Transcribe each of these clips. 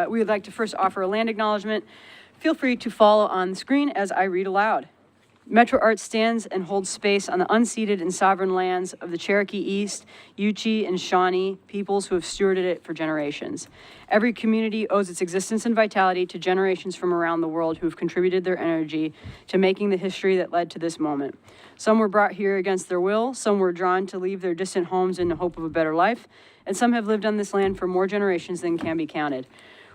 We would like to first offer a land acknowledgement. Feel free to follow on the screen as I read aloud. Metro Arts stands and holds space on the unceded and sovereign lands of the Cherokee East, Yuchi, and Shawnee peoples who have stewarded it for generations. Every community owes its existence and vitality to generations from around the world who have contributed their energy to making the history that led to this moment. Some were brought here against their will, some were drawn to leave their distant homes in the hope of a better life, and some have lived on this land for more generations than can be counted.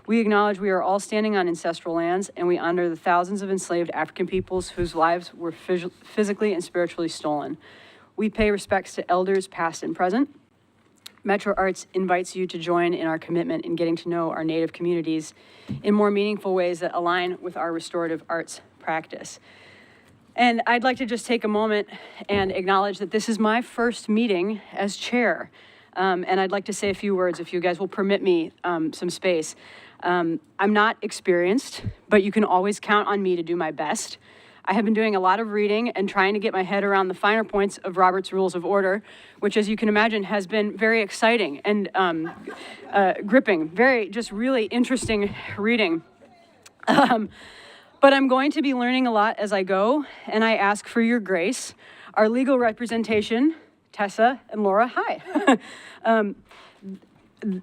We acknowledge we are all standing on ancestral lands, and we honor the thousands of enslaved African peoples whose lives were physically and spiritually stolen. We pay respects to elders past and present. Metro Arts invites you to join in our commitment in getting to know our Native communities in more meaningful ways that align with our restorative arts practice. And I'd like to just take a moment and acknowledge that this is my first meeting as chair. And I'd like to say a few words, if you guys will permit me some space. I'm not experienced, but you can always count on me to do my best. I have been doing a lot of reading and trying to get my head around the finer points of Robert's Rules of Order, which, as you can imagine, has been very exciting and gripping, very just really interesting reading. But I'm going to be learning a lot as I go, and I ask for your grace. Our legal representation, Tessa and Laura, hi.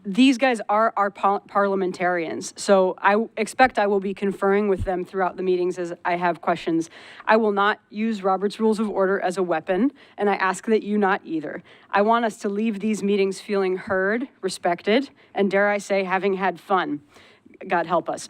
These guys are our parliamentarians, so I expect I will be conferring with them throughout the meetings as I have questions. I will not use Robert's Rules of Order as a weapon, and I ask that you not either. I want us to leave these meetings feeling heard, respected, and dare I say, having had fun. God help us.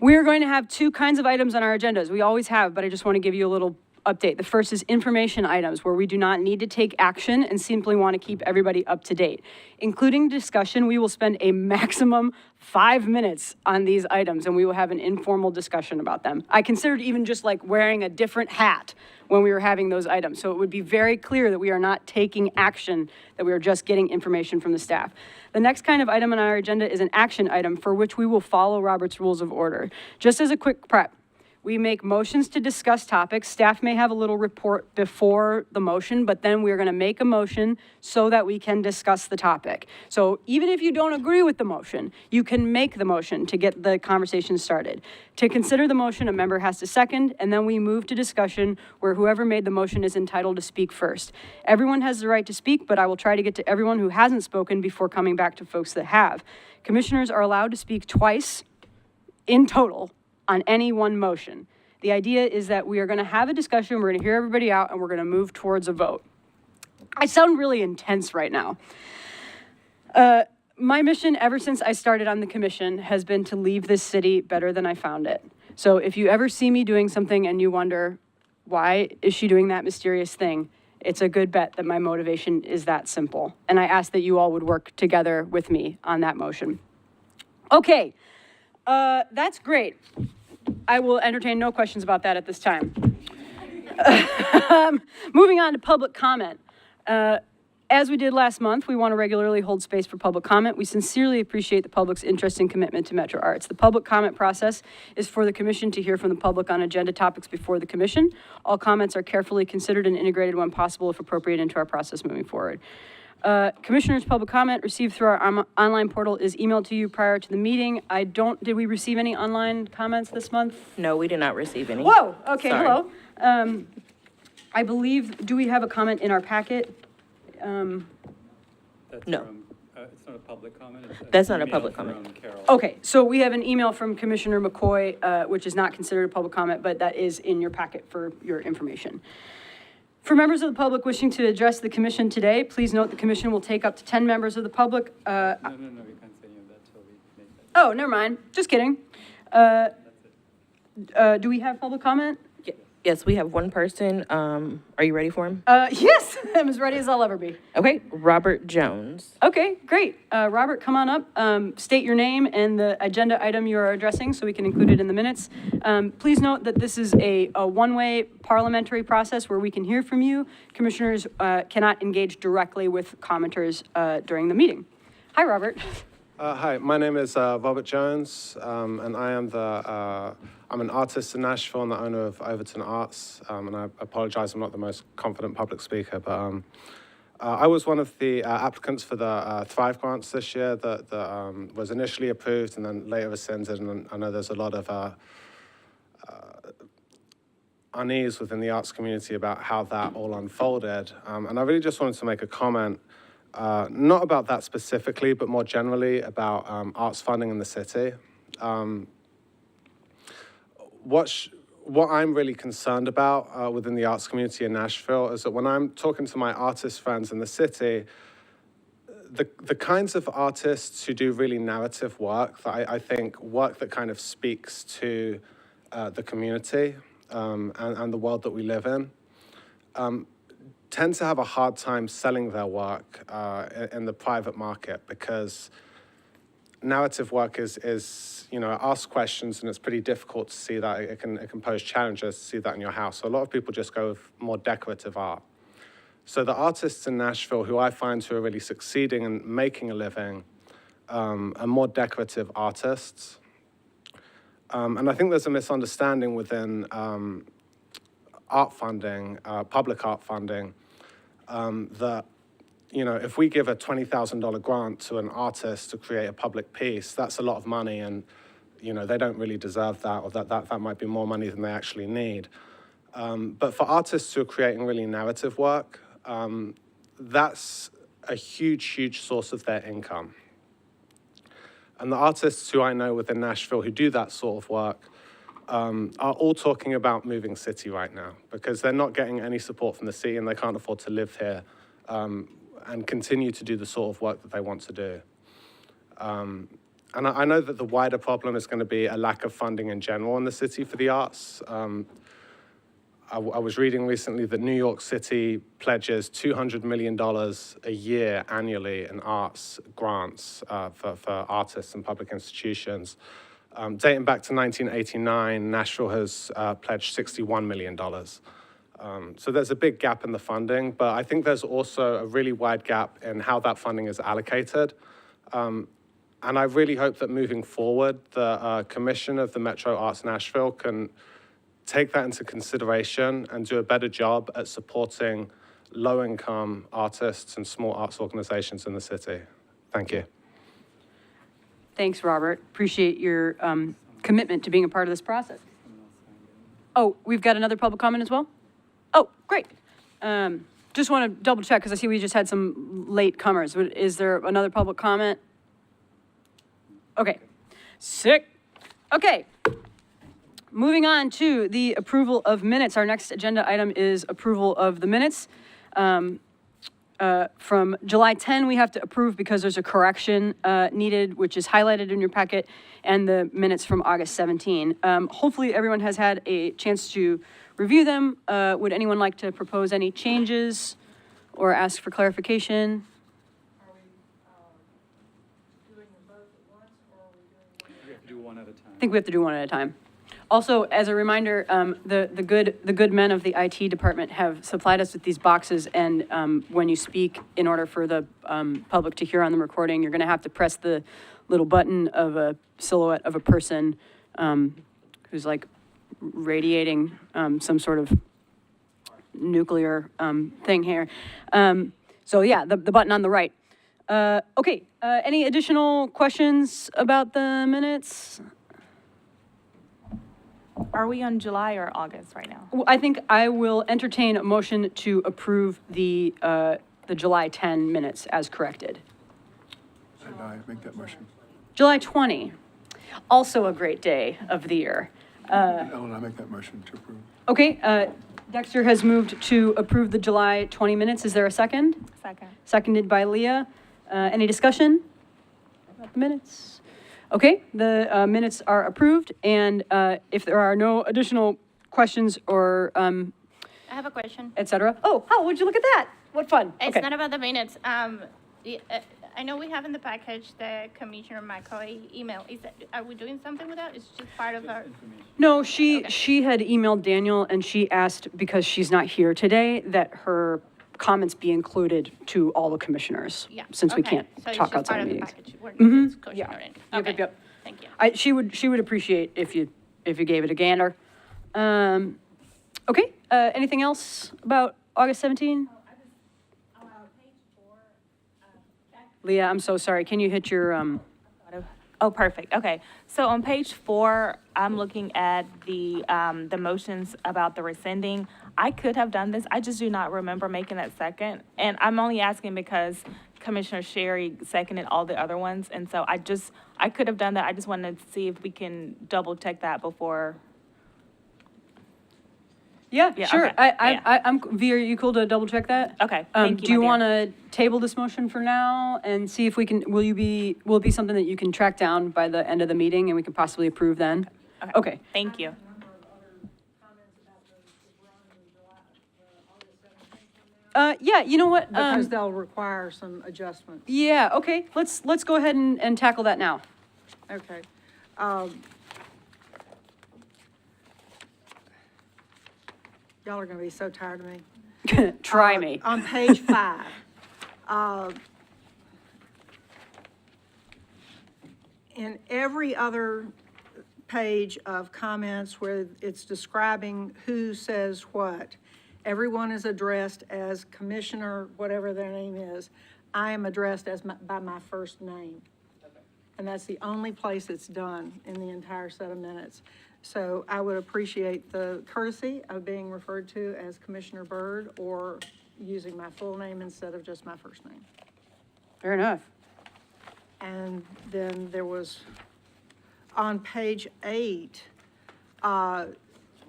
We're going to have two kinds of items on our agendas. We always have, but I just want to give you a little update. The first is information items, where we do not need to take action and simply want to keep everybody up to date. Including discussion, we will spend a maximum 5 minutes on these items, and we will have an informal discussion about them. I considered even just like wearing a different hat when we were having those items, so it would be very clear that we are not taking action, that we are just getting information from the staff. The next kind of item on our agenda is an action item for which we will follow Robert's Rules of Order. Just as a quick prep, we make motions to discuss topics. Staff may have a little report before the motion, but then we're going to make a motion so that we can discuss the topic. So even if you don't agree with the motion, you can make the motion to get the conversation started. To consider the motion, a member has to second, and then we move to discussion where whoever made the motion is entitled to speak first. Everyone has the right to speak, but I will try to get to everyone who hasn't spoken before coming back to folks that have. Commissioners are allowed to speak twice in total on any one motion. The idea is that we are going to have a discussion, we're going to hear everybody out, and we're going to move towards a vote. I sound really intense right now. My mission ever since I started on the commission has been to leave this city better than I found it. So if you ever see me doing something and you wonder, why is she doing that mysterious thing? It's a good bet that my motivation is that simple. And I ask that you all would work together with me on that motion. Okay, that's great. I will entertain no questions about that at this time. Moving on to public comment. As we did last month, we want to regularly hold space for public comment. We sincerely appreciate the public's interest and commitment to Metro Arts. The public comment process is for the commission to hear from the public on agenda topics before the commission. All comments are carefully considered and integrated when possible, if appropriate, into our process moving forward. Commissioners' public comment received through our online portal is emailed to you prior to the meeting. Did we receive any online comments this month? No, we did not receive any. Whoa, okay, Sorry. Hello. I believe, do we have a comment in our packet? No. It's not a public comment? That's not a public comment. Okay, so we have an email from Commissioner McCoy, which is not considered a public comment, but that is in your packet for your information. For members of the public wishing to address the commission today, please note the commission will take up to 10 members of the public. No, you can't say any of that till we make that. Oh, never mind. Just kidding. Do we have public comment? Yes, we have one person. Are you ready for him? Yes, I'm as ready as I'll ever be. Okay, Robert Jones. Okay, great. Robert, come on up. State your name and the agenda item you are addressing so we can include it in the minutes. Please note that this is a one-way parliamentary process where we can hear from you. Commissioners cannot engage directly with commenters during the meeting. Hi, Robert. Hi, my name is Robert Jones, and I am I'm an artist in Nashville and the owner of Overton Arts, and I apologize, I'm not the most confident public speaker, but I was one of the applicants for the Thrive grants this year that was initially approved and then later rescinded. And I know there's a lot of unease within the arts community about how that all unfolded. And I really just wanted to make a comment, not about that specifically, but more generally about arts funding in the city. What I'm really concerned about within the arts community in Nashville is that when I'm talking to my artist friends in the city, the kinds of artists who do really narrative work, that I think work that kind of speaks to the community and the world that we live in, tend to have a hard time selling their work in the private market, because narrative work is it asks questions, and it's pretty difficult to see that. It can pose challenges to see that in your house. So a lot of people just go with more decorative art. So the artists in Nashville who I find who are really succeeding and making a living are more decorative artists. And I think there's a misunderstanding within art funding, public art funding, that if we give a $20,000 grant to an artist to create a public piece, that's a lot of money, and they don't really deserve that, or that might be more money than they actually need. But for artists who are creating really narrative work, that's a huge, huge source of their income. And the artists who I know within Nashville who do that sort of work are all talking about moving city right now, because they're not getting any support from the city and they can't afford to live here and continue to do the sort of work that they want to do. And I know that the wider problem is going to be a lack of funding in general in the city for the arts. I was reading recently that New York City pledges $200 million a year annually in arts grants for artists and public institutions. Dating back to 1989, Nashville has pledged $61 million. So there's a big gap in the funding, but I think there's also a really wide gap in how that funding is allocated. And I really hope that moving forward, the commission of the Metro Arts Nashville can take that into consideration and do a better job at supporting low-income artists and small arts organizations in the city. Thank you. Thanks, Robert. Appreciate your commitment to being a part of this process. Oh, we've got another public comment as well? Oh, great. Just want to double check, because I see we just had some late comers. Is there another public comment? Okay. Sick. Okay. Moving on to the approval of minutes. Our next agenda item is approval of the minutes. From July 10, we have to approve because there's a correction needed, which is highlighted in your packet, and the minutes from August 17. Hopefully, everyone has had a chance to review them. Would anyone like to propose any changes or ask for clarification? Are we doing them both at once, or are we doing? We have to do one at a time. I think we have to do one at a time. Also, as a reminder, the good men of the IT department have supplied us with these boxes, and when you speak, in order for the public to hear on the recording, you're going to have to press the little button of a silhouette of a person who's like radiating some sort of nuclear thing here. So yeah, the button on the right. Okay, any additional questions about the minutes? Are we on July or August right now? Well, I think I will entertain a motion to approve the July 10 minutes as corrected. And I make that motion. July 20, also a great day of the year. Ellen, I make that motion to approve. Okay, Dexter has moved to approve the July 20 minutes. Is there a second? Second. Seconded by Leah. Any discussion about the minutes? Okay, the minutes are approved, and if there are no additional questions or I have a question. et cetera. Oh, would you look at that? What fun. It's Okay. not about the minutes. I know we have in the package the Commissioner McCoy email. Are we doing something with that? It's just part of our. No, she had emailed Daniel, and she asked, because she's not here today, that her comments be included to all the commissioners. Yeah. Since we okay. can't So it's talk just outside part of of the meetings. package. We're Mhm. it's kosher Yeah. already. Yep, Okay. yep. Thank you. She would appreciate if you gave it a gander. Okay, anything else about August 17? Page Leah, I'm so sorry. Can you hit your, Oh, perfect. Okay. So on page 4, I'm looking at the motions about the rescinding. I could have done this. I just do not remember making that second. And I'm only asking because Commissioner Sherry seconded all the other ones. And so I could have done that. I just wanted to see if we can double check that before. yeah, Yeah, sure. okay, yeah. I'm, V, are you cool to double check that? Okay, thank you, Do you my dear. want to table this motion for now and see if we can, will it be something that you can track down by the end of the meeting and we can possibly approve then? Okay. Thank you. Yeah, you know what? Because they'll require some adjustments. Yeah, okay, let's go ahead and tackle that now. Okay. Y'all are gonna be so tired of me. Try me. On page 5, in every other page of comments where it's describing who says what, everyone is addressed as Commissioner, whatever their name is. I am addressed as by my first name. And that's the only place it's done in the entire set of minutes. So I would appreciate the courtesy of being referred to as Commissioner Byrd or using my full name instead of just my first name. Fair enough. And then there was, on page 8,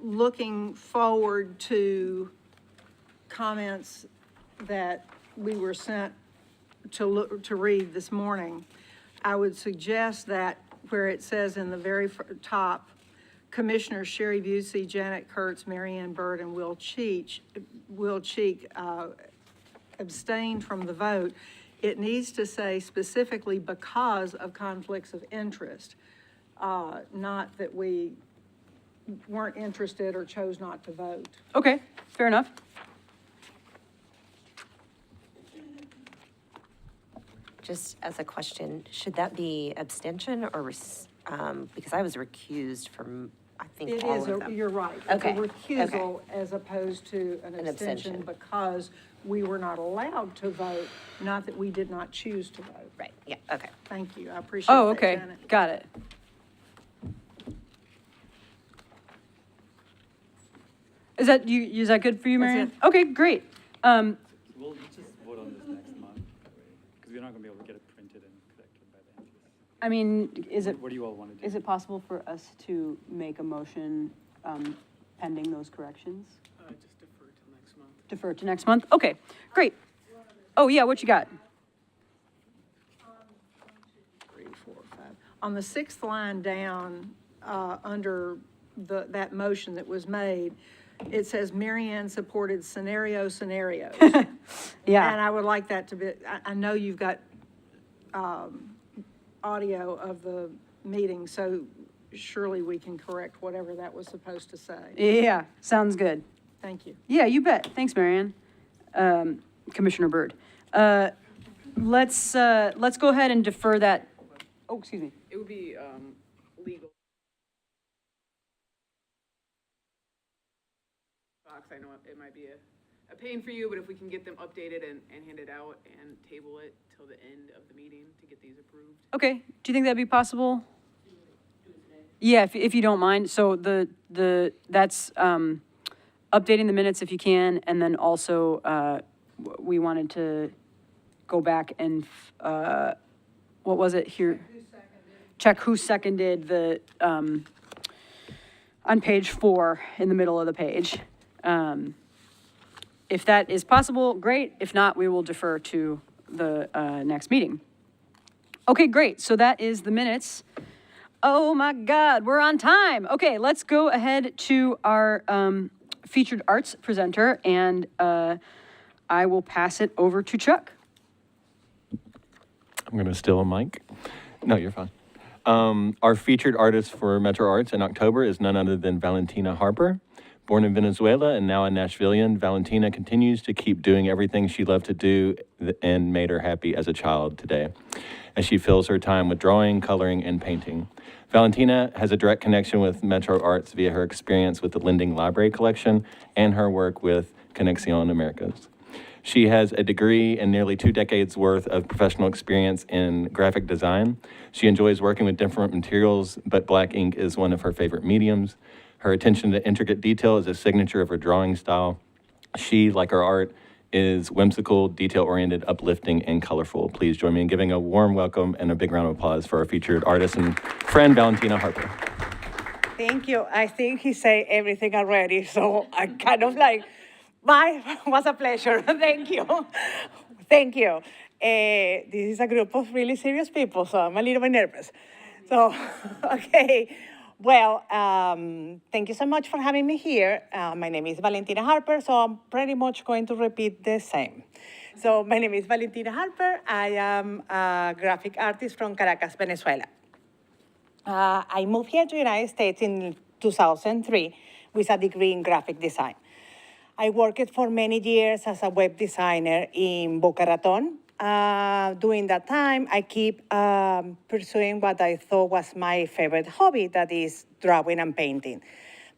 looking forward to comments that we were sent to read this morning, I would suggest that where it says in the very top, Commissioners Sherry Busey, Janet Kurtz, Mary Ann Byrd, and Will Cheek abstained from the vote, it needs to say specifically because of conflicts of interest, not that we weren't interested or chose not to vote. Okay, fair enough. Just as a question, should that be abstention or, because I was recused from, I think, It all is, of them. you're right. It's a Okay, recusal as opposed to an abstention abstention. because we were not allowed to vote, not that we did not choose to vote. Right, yeah, okay. Thank you, I appreciate that, Oh, okay, Janet. got it. Is that good for you, That's Marion? Okay, great. We'll just vote on this next month, because we're not gonna be able to get it printed and corrected by then. I mean, is it, What do you all wanna do? is it possible for us to make a motion pending those corrections? Just defer till next month. Defer to next month? Okay, great. Oh, yeah, what you got? 3, 4, 5. On the 6th line down, under that motion that was made, it says Mary Ann supported scenarios. Yeah. And I would like that to be, I know you've got audio of the meeting, so surely we can correct whatever that was supposed to say. Yeah, sounds good. Thank you. Yeah, you bet. Thanks, Marianne. Commissioner Byrd. Let's go ahead and defer that. Oh, excuse me. It would be, legal. I know it might be a pain for you, but if we can get them updated and handed out and table it till the end of the meeting to get these approved. Okay, do you think that'd be possible? Yeah, if you don't mind. So that's updating the minutes if you can, and then also we wanted to go back and what was it here? Check who seconded the on page 4 in the middle of the page. If that is possible, great. If not, we will defer to the next meeting. Okay, great. So that is the minutes. Oh my God, we're on time. Okay, let's go ahead to our featured arts presenter, and I will pass it over to Chuck. I'm going to steal a mic. No, you're fine. Our featured artist for Metro Arts in October is none other than Valentina Harper. Born in Venezuela and now a Nashvilleian, Valentina continues to keep doing everything she loved to do and made her happy as a child today, as she fills her time with drawing, coloring, and painting. Valentina has a direct connection with Metro Arts via her experience with the Lending Library Collection and her work with Conexión Americas. She has a degree and nearly 2 decades worth of professional experience in graphic design. She enjoys working with different materials, but black ink is one of her favorite mediums. Her attention to intricate detail is a signature of her drawing style. She, like her art, is whimsical, detail-oriented, uplifting, and colorful. Please join me in giving a warm welcome and a big round of applause for our featured artist and friend, Valentina Harper. Thank you. I think he said everything already, so I kind of like, bye, was a pleasure. Thank you. Thank you. This is a group of really serious people, so I'm a little bit nervous. So, okay. Well, thank you so much for having me here. My name is Valentina Harper, so I'm pretty much going to repeat the same. So my name is Valentina Harper. I am a graphic artist from Caracas, Venezuela. I moved here to the United States in 2003 with a degree in graphic design. I worked for many years as a web designer in Boca Raton. During that time, I keep pursuing what I thought was my favorite hobby, that is drawing and painting.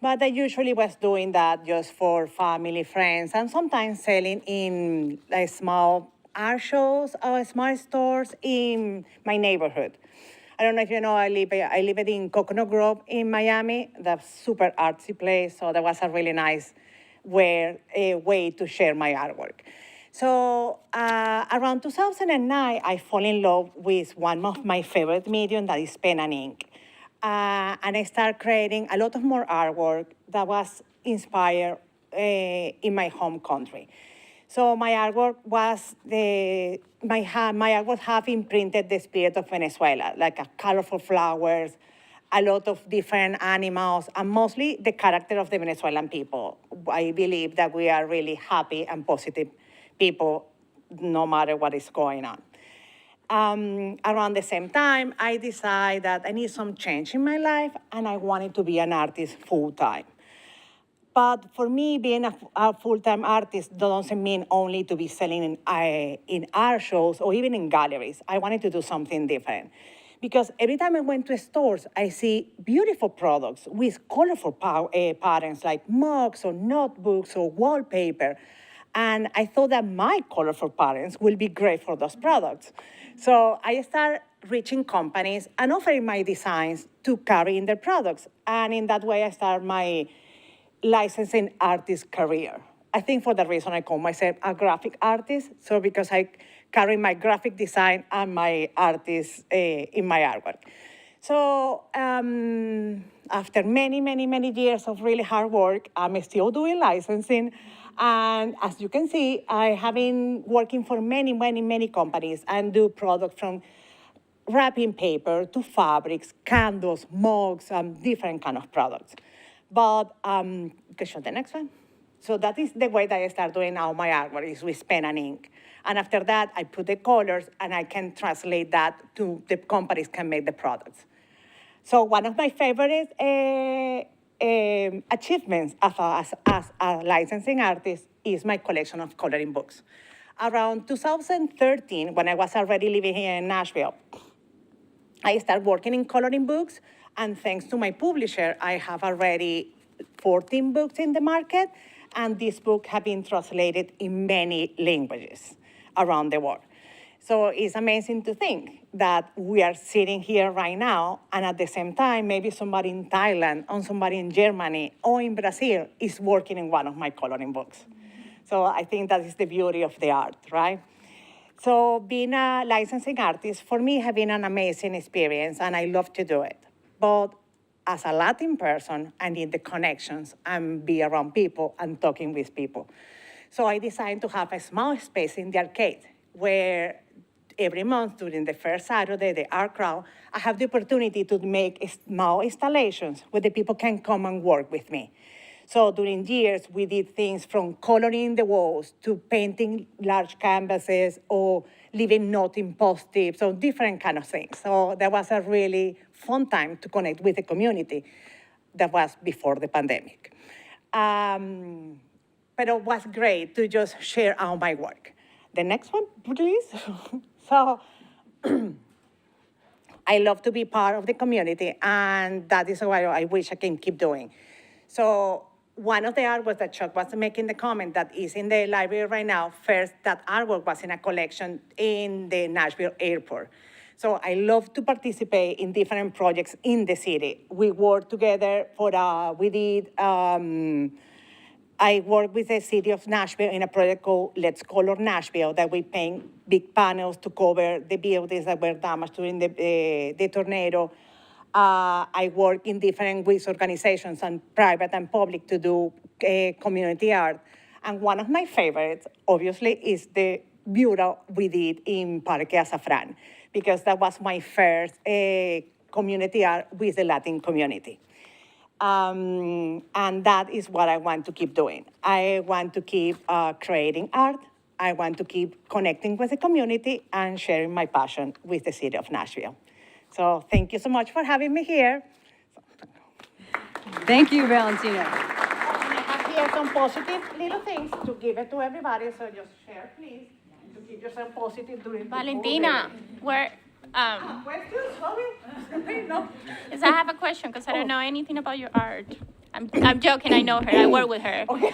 But I usually was doing that just for family, friends, and sometimes selling in like small art shows or small stores in my neighborhood. I don't know if you know, I live in Coconut Grove in Miami. That's super artsy place, so that was a really nice way to share my artwork. So around 2009, I fall in love with one of my favorite medium, that is pen and ink. And I started creating a lot of more artwork that was inspired in my home country. So my artwork was my artwork have imprinted the spirit of Venezuela, like colorful flowers, a lot of different animals, and mostly the character of the Venezuelan people. I believe that we are really happy and positive people, no matter what is going on. Around the same time, I decided that I need some change in my life, and I wanted to be an artist full-time. But for me, being a full-time artist doesn't mean only to be selling in art shows or even in galleries. I wanted to do something different. Because every time I went to stores, I see beautiful products with colorful patterns like mugs or notebooks or wallpaper. And I thought that my colorful patterns will be great for those products. So I started reaching companies and offering my designs to carry in their products. And in that way, I started my licensing artist career. I think for that reason, I call myself a graphic artist. So because I carry my graphic design and my artist in my artwork. So after many years of really hard work, I'm still doing licensing. And as you can see, I have been working for many companies and do products from wrapping paper to fabrics, candles, mugs, different kind of products. But you can show the next one. So that is the way that I start doing now my artwork, is with pen and ink. And after that, I put the colors and I can translate that to the companies can make the products. So one of my favorite achievements as a licensing artist is my collection of coloring books. Around 2013, when I was already living here in Nashville, I started working in coloring books, and thanks to my publisher, I have already 14 books in the market, and this book have been translated in many languages around the world. So it's amazing to think that we are sitting here right now, and at the same time, maybe somebody in Thailand or somebody in Germany or in Brazil is working in one of my coloring books. So I think that is the beauty of the art, right? So being a licensing artist, for me, has been an amazing experience, and I love to do it. But as a Latin person, I need the connections and be around people and talking with people. So I decided to have a small space in the arcade where every month during the first Saturday, the art crowd, I have the opportunity to make small installations where the people can come and work with me. So during years, we did things from coloring the walls to painting large canvases or leaving notes in Post-its, so different kind of things. So that was a really fun time to connect with the community. That was before the pandemic. But it was great to just share all my work. The next one, please. So I love to be part of the community, and that is what I wish I can keep doing. So one of the artworks that Chuck was making the comment that is in the library right now, first, that artwork was in a collection in the Nashville airport. So I love to participate in different projects in the city. We work together I work with the city of Nashville in a project called Let's Color Nashville, that we paint big panels to cover the buildings that were damaged during the tornado. I work in different with organizations, and private and public, to do community art. And one of my favorites, obviously, is the mural we did in Parque Azafrán, because that was my first community art with the Latin community. And that is what I want to keep doing. I want to keep creating art. I want to keep connecting with the community and sharing my passion with the city of Nashville. So thank you so much for having me here. Thank you, Valentina. And I have here some positive little things to give it to everybody, so just share, please, to keep yourself positive during the whole Valentina, day. where, Questions, sorry? No. I have a question, because I don't know anything about your art. I'm joking, I know her, I work with her. Okay.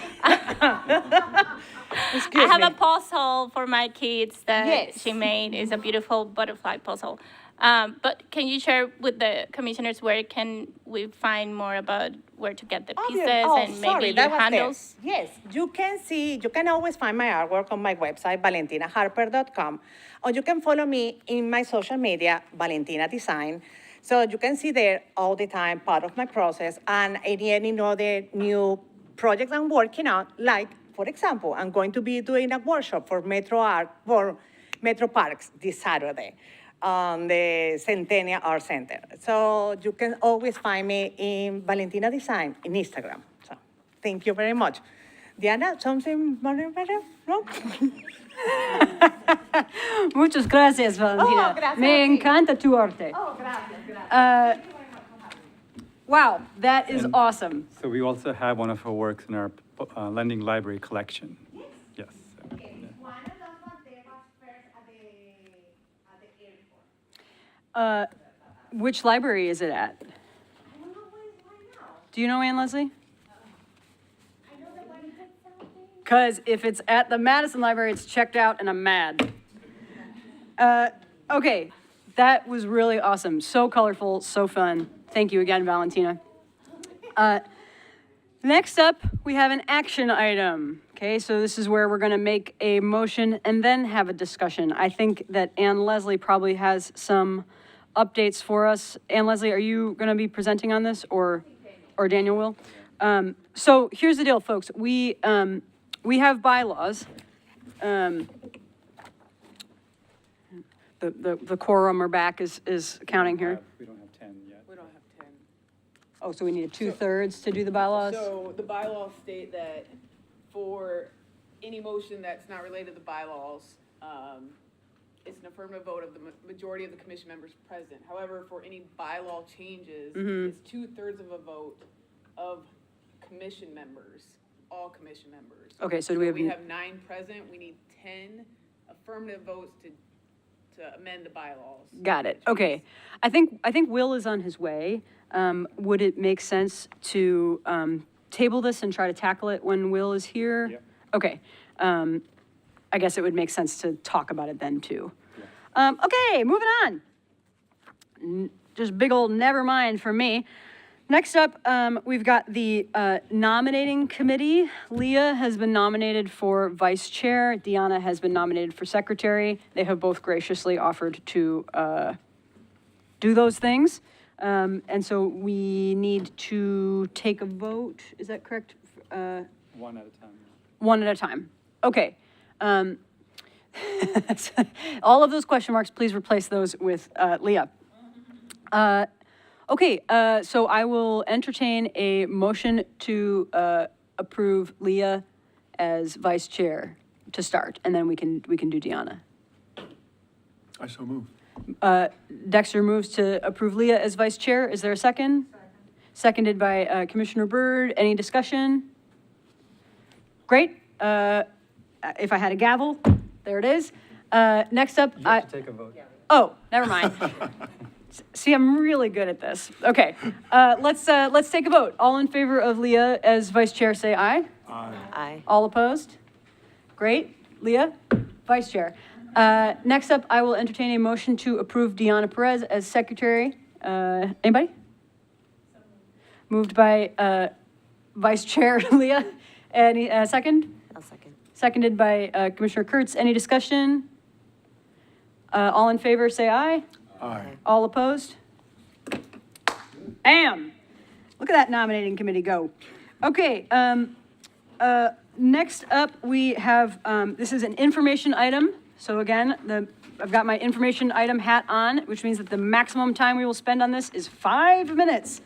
I have a puzzle for my kids that Yes. she made. It's a beautiful butterfly puzzle. But can you share with the commissioners where can we find more about where to get the pieces and maybe your handles? Yes, you can always find my artwork on my website, valentinaharper.com, or you can follow me in my social media, Valentina Design. So you can see there all the time part of my process and any other new projects I'm working on. Like, for example, I'm going to be doing a workshop for Metro Parks this Saturday on the Centennial Art Center. So you can always find me in Valentina Design in Instagram. So thank you very much. Diana, something more? No? Muchas gracias, Valentina. Oh, gracias Me a ti. encanta tu arte. Oh, gracias. Wow, that is awesome. So we also have one of her works in our lending library collection. Yes. So, One of those ones there was first at the airport. Which library is it at? I don't know where it's right now. Do you know, Ann Leslie? I know that one is something. Because if it's at the Madison Library, it's checked out and I'm mad. Okay, that was really awesome. So colorful, so fun. Thank you again, Valentina. Next up, we have an action item. Okay, so this is where we're going to make a motion and then have a discussion. I think that Ann Leslie probably has some updates for us. Ann Leslie, are you going to be presenting on this, or Daniel will? So here's the deal, folks. We have bylaws. The quorum or back is counting here. we don't have 10 yet. We don't have 10. Oh, so we need a 2/3 to do the bylaws? So the bylaws state that for any motion that's not related to the bylaws, it's an affirmative vote of the majority of the commission members present. However, for any bylaw changes, it's 2/3 of a vote of commission members, all commission members. Okay, so do we have? We have 9 present, we need 10 affirmative votes to amend the bylaws. Got it, okay. I think Will is on his way. Would it make sense to table this and try to tackle it when Will is here? Yep. Okay, I guess it would make sense to talk about it then, too. Okay, moving on. Just big old never mind for me. Next up, we've got the nominating committee. Leah has been nominated for vice chair. Deanna has been nominated for secretary. They have both graciously offered to do those things. And so we need to take a vote. Is that correct? One at a time. One at a time. Okay. All of those question marks, please replace those with Leah. Okay, so I will entertain a motion to approve Leah as vice chair to start, and then we can do Deanna. I so move. Dexter moves to approve Leah as vice chair. Is there a second? Seconded by Commissioner Byrd. Any discussion? Great. If I had a gavel, there it is. Next up, You have to take a vote. oh, never mind. See, I'm really good at this. Okay, let's take a vote. All in favor of Leah as vice chair, say aye. Aye. All opposed? Great. Leah, vice chair. Next up, I will entertain a motion to approve Deanna Perez as secretary. Anybody? Moved by vice chair Leah. Any second? I'll second. Seconded by Commissioner Kurtz. Any discussion? All in favor, say aye. Aye. All opposed? Bam! Look at that nominating committee go. Okay, next up, we have, this is an information item. So again, I've got my information item hat on, which means that the maximum time we will spend on this is 5 minutes.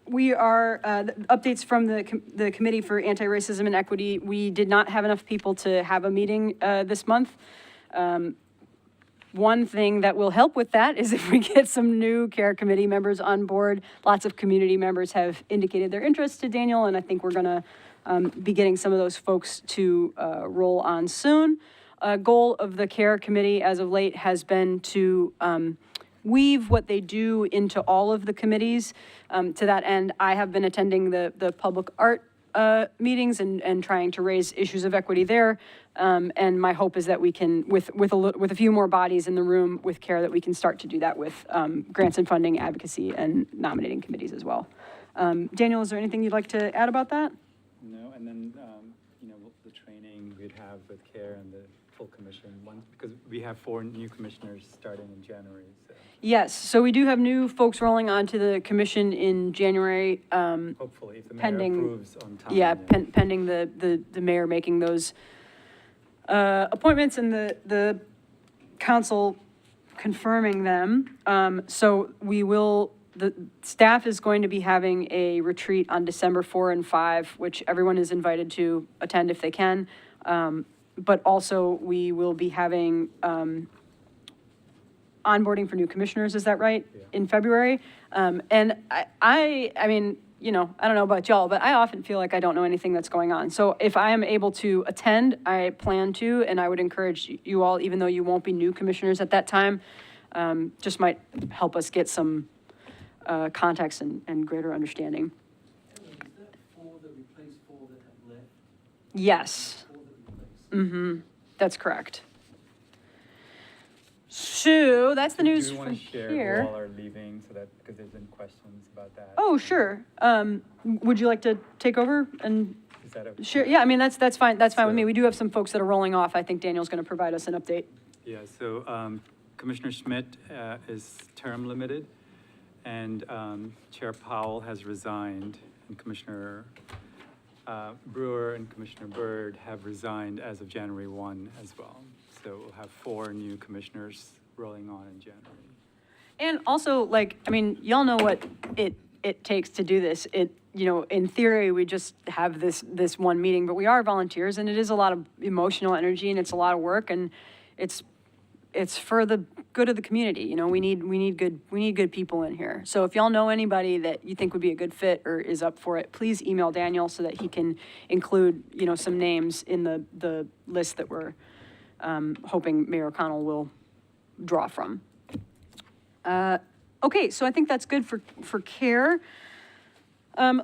We are, updates from the Committee for Anti-Racism and Equity. We did not have enough people to have a meeting this month. One thing that will help with that is if we get some new CARE committee members on board. Lots of community members have indicated their interest to Daniel, and I think we're gonna be getting some of those folks to roll on soon. A goal of the CARE committee as of late has been to weave what they do into all of the committees. To that end, I have been attending the public art meetings and trying to raise issues of equity there. And my hope is that we can, with a few more bodies in the room with CARE, that we can start to do that with grants and funding, advocacy, and nominating committees as well. Daniel, is there anything you'd like to add about that? No, and then, the training we'd have with CARE and the full commission, because we have 4 new commissioners starting in January, so Yes, so we do have new folks rolling onto the commission in January. hopefully, if the mayor Pending- approves on time. Yeah, pending the mayor making those appointments and the council confirming them. So the staff is going to be having a retreat on December 4 and 5, which everyone is invited to attend if they can. But also, we will be having onboarding for new commissioners, is that right? Yeah. In February? And I mean, I don't know about y'all, but I often feel like I don't know anything that's going on. So if I am able to attend, I plan to, and I would encourage you all, even though you won't be new commissioners at that time, just might help us get some context and greater understanding. Is that 4 that replaced 4 that have left? Yes, 4 that replaced? that's correct. So that's the news Do you from want to share here. who all are leaving, so that, because there's been questions about that? Oh, sure. Would you like to take over and Is that okay? share? Yeah, I mean, that's fine. That's fine with me. So- We do have some folks that are rolling off. I think Daniel's going to provide us an update. Yeah, so Commissioner Schmidt is term limited, and Chair Powell has resigned, and Commissioner Brewer and Commissioner Byrd have resigned as of January 1 as well. So we'll have 4 new commissioners rolling on in January. And also, y'all know what it takes to do this. In theory, we just have this one meeting, but we are volunteers, and it is a lot of emotional energy, and it's a lot of work, and it's for the good of the community. We need good people in here. So if y'all know anybody that you think would be a good fit or is up for it, please email Daniel so that he can include, some names in the list that we're hoping Mayor O'Connell will draw from. Okay, so I think that's good for CARE.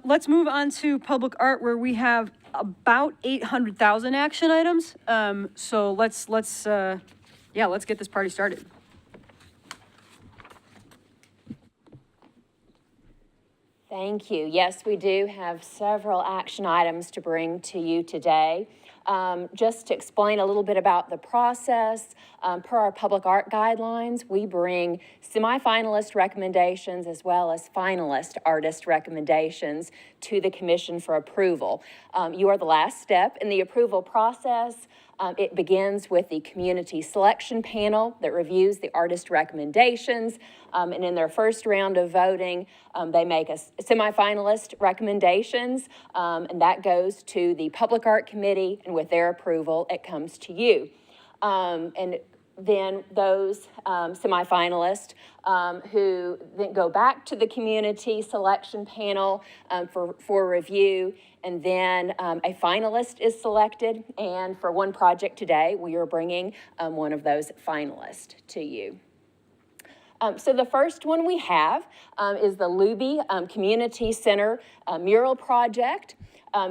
Let's move on to public art, where we have about 800,000 action items. So let's get this party started. Thank you. Yes, we do have several action items to bring to you today. Just to explain a little bit about the process, per our public art guidelines, we bring semifinalist recommendations as well as finalist artist recommendations to the commission for approval. You are the last step in the approval process. It begins with the community selection panel that reviews the artist recommendations. And in their first round of voting, they make a semifinalist recommendations, and that goes to the Public Art Committee, and with their approval, it comes to you. And then those semifinalists who then go back to the community selection panel for review, and then a finalist is selected. And for one project today, we are bringing one of those finalists to you. So the first one we have is the Luby Community Center mural project.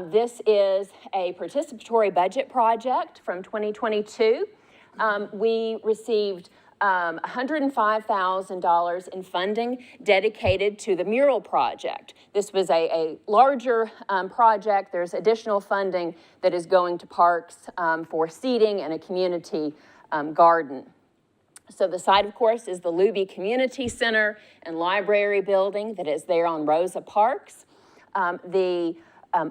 This is a participatory budget project from 2022. We received $105,000 in funding dedicated to the mural project. This was a larger project. There's additional funding that is going to parks for seating and a community garden. So the site, of course, is the Luby Community Center and Library Building that is there on Rosa Parks. The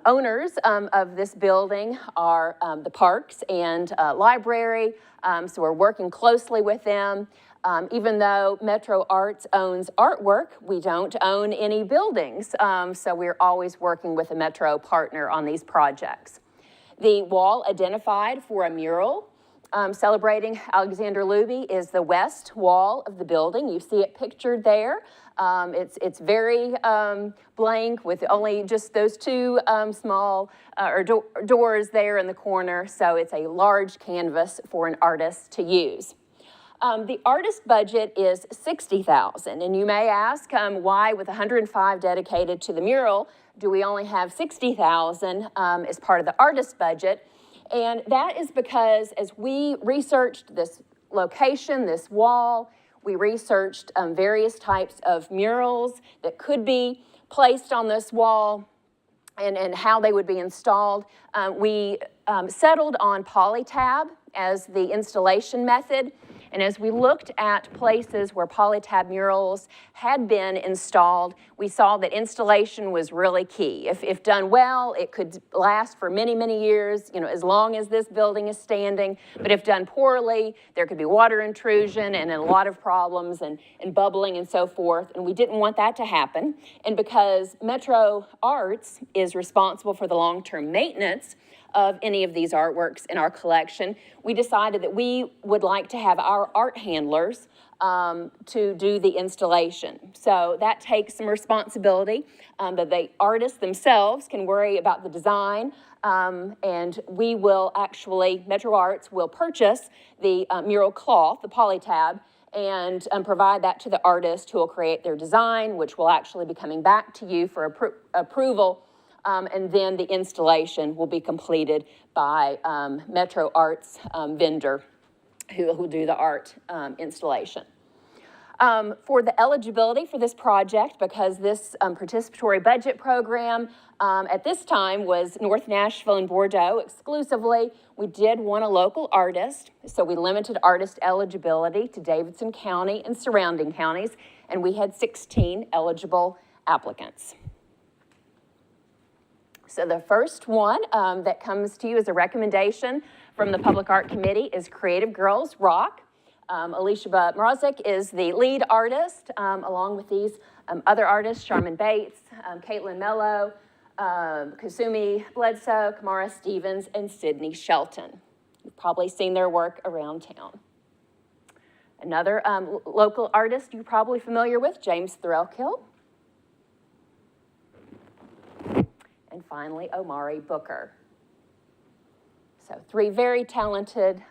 owners of this building are the parks and library, so we're working closely with them. Even though Metro Arts owns artwork, we don't own any buildings, so we're always working with a Metro partner on these projects. The wall identified for a mural celebrating Alexander Luby is the west wall of the building. You see it pictured there. It's very blank with only just those two small doors there in the corner, so it's a large canvas for an artist to use. The artist budget is $60,000, and you may ask why, with $105,000 dedicated to the mural, do we only have $60,000 as part of the artist budget? And that is because as we researched this location, this wall, we researched various types of murals that could be placed on this wall and how they would be installed. We settled on Polytab as the installation method. And as we looked at places where Polytab murals had been installed, we saw that installation was really key. If done well, it could last for many, many years, as long as this building is standing. But if done poorly, there could be water intrusion and a lot of problems and bubbling and so forth. And we didn't want that to happen. And because Metro Arts is responsible for the long-term maintenance of any of these artworks in our collection, we decided that we would like to have our art handlers to do the installation. So that takes some responsibility, that the artists themselves can worry about the design, and we will actually, Metro Arts will purchase the mural cloth, the Polytab, and provide that to the artist who will create their design, which will actually be coming back to you for approval. And then the installation will be completed by Metro Arts vendor who will do the art installation. For the eligibility for this project, because this participatory budget program at this time was North Nashville and Bordeaux exclusively, we did want a local artist, so we limited artist eligibility to Davidson County and surrounding counties, and we had 16 eligible applicants. So the first one that comes to you as a recommendation from the Public Art Committee is Creative Girls Rock. Alicia Mrazek is the lead artist, along with these other artists, Charmin Bates, Caitlin Mello, Kasumi Bledsoe, Kamara Stevens, and Sydney Shelton. You've probably seen their work around town. Another local artist you're probably familiar with, James Threlkill. And finally, Omari Booker. So 3 very talented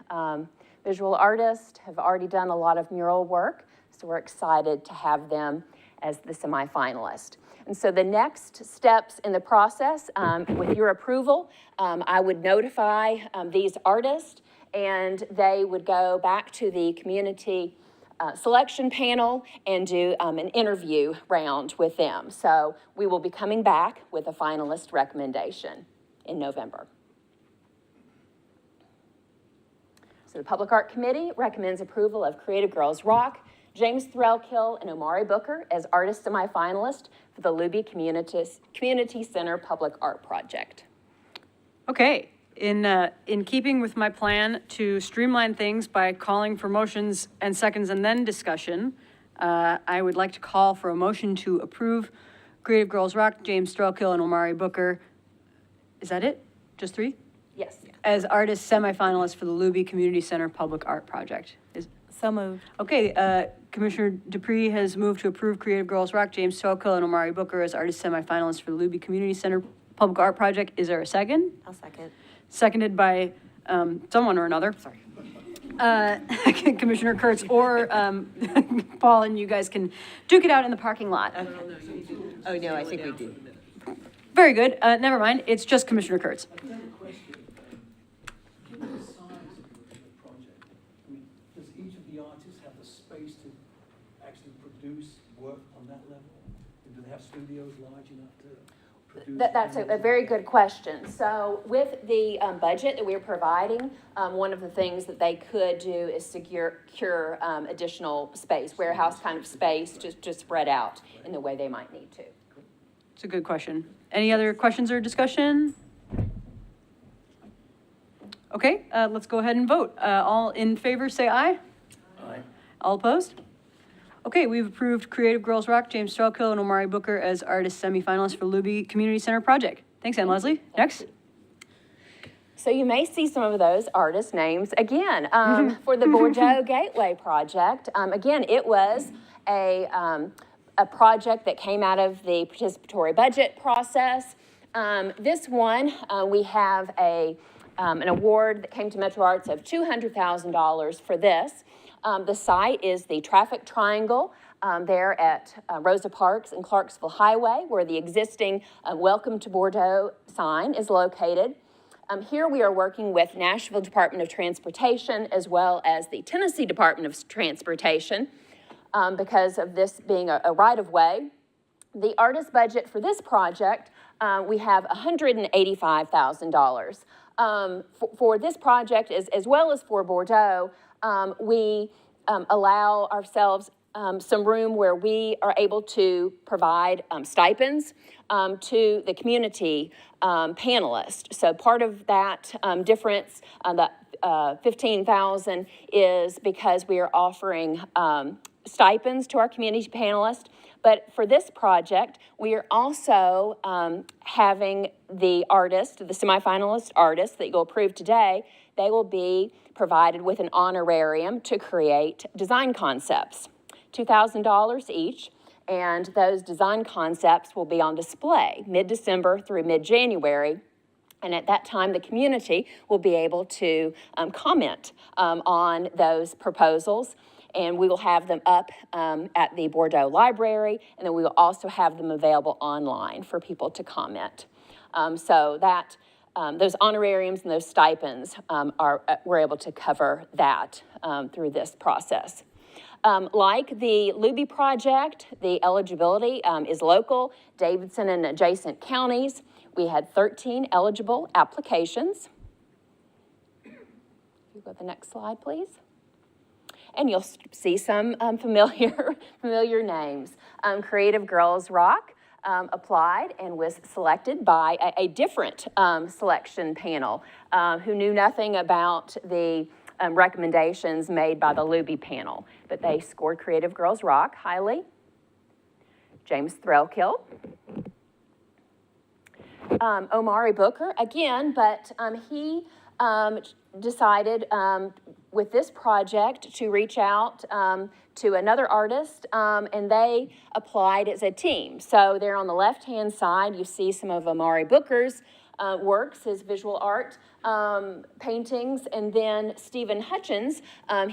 visual artists have already done a lot of mural work, so we're excited to have them as the semifinalist. And so the next steps in the process, with your approval, I would notify these artists, and they would go back to the community selection panel and do an interview round with them. So we will be coming back with a finalist recommendation in November. So the Public Art Committee recommends approval of Creative Girls Rock, James Threlkill, and Omari Booker as artist semifinalists for the Luby Community Center Public Art Project. Okay. In keeping with my plan to streamline things by calling for motions and seconds and then discussion, I would like to call for a motion to approve Creative Girls Rock, James Threlkill, and Omari Booker. Is that it? Just 3? Yes. As artists semifinalists for the Luby Community Center Public Art Project. So moved. Okay, Commissioner Dupree has moved to approve Creative Girls Rock, James Threlkill, and Omari Booker as artist semifinalists for the Luby Community Center Public Art Project. Is there a second? I'll second. Seconded by someone or another. Sorry. Commissioner Kurtz or Paul, and you guys can duke it out in the parking lot. Oh, no, I think we do. Very good. Never mind. It's just Commissioner Kurtz. Given the size of the project, I mean, does each of the artists have the space to actually produce work on that level? And do they have studios large enough to produce? That's a very good question. So with the budget that we're providing, one of the things that they could do is secure additional space, warehouse kind of space, just spread out in the way they might need to. It's a good question. Any other questions or discussion? Okay, let's go ahead and vote. All in favor, say aye. Aye. All opposed? Okay, we've approved Creative Girls Rock, James Strelkill, and Omari Booker as artist semifinalists for Luby Community Center project. Thanks, Ann Leslie. Next. So you may see some of those artist names again for the Bordeaux Gateway project. Again, it was a project that came out of the participatory budget process. This one, we have an award that came to Metro Arts of $200,000 for this. The site is the traffic triangle there at Rosa Parks and Clarksville Highway, where the existing Welcome to Bordeaux sign is located. Here we are working with Nashville Department of Transportation as well as the Tennessee Department of Transportation because of this being a right-of-way. The artist budget for this project, we have $185,000. For this project, as well as for Bordeaux, we allow ourselves some room where we are able to provide stipends to the community panelists. So part of that difference, the $15,000, is because we are offering stipends to our community panelists. But for this project, we are also having the artist, the semifinalist artists that you'll approve today, they will be provided with an honorarium to create design concepts, $2,000 each, and those design concepts will be on display mid-December through mid-January. And at that time, the community will be able to comment on those proposals. And we will have them up at the Bordeaux Library, and then we will also have them available online for people to comment. So that those honorariums and those stipends we're able to cover that through this process. Like the Luby project, the eligibility is local, Davidson and adjacent counties. We had 13 eligible applications. You go to the next slide, please. And you'll see some familiar names. Creative Girls Rock applied and was selected by a different selection panel who knew nothing about the recommendations made by the Luby panel. But they scored Creative Girls Rock highly. James Strelkill. Omari Booker, again, but he decided with this project to reach out to another artist, and they applied as a team. So there on the left-hand side, you see some of Omari Booker's works, his visual art paintings, and then Stephen Hutchins,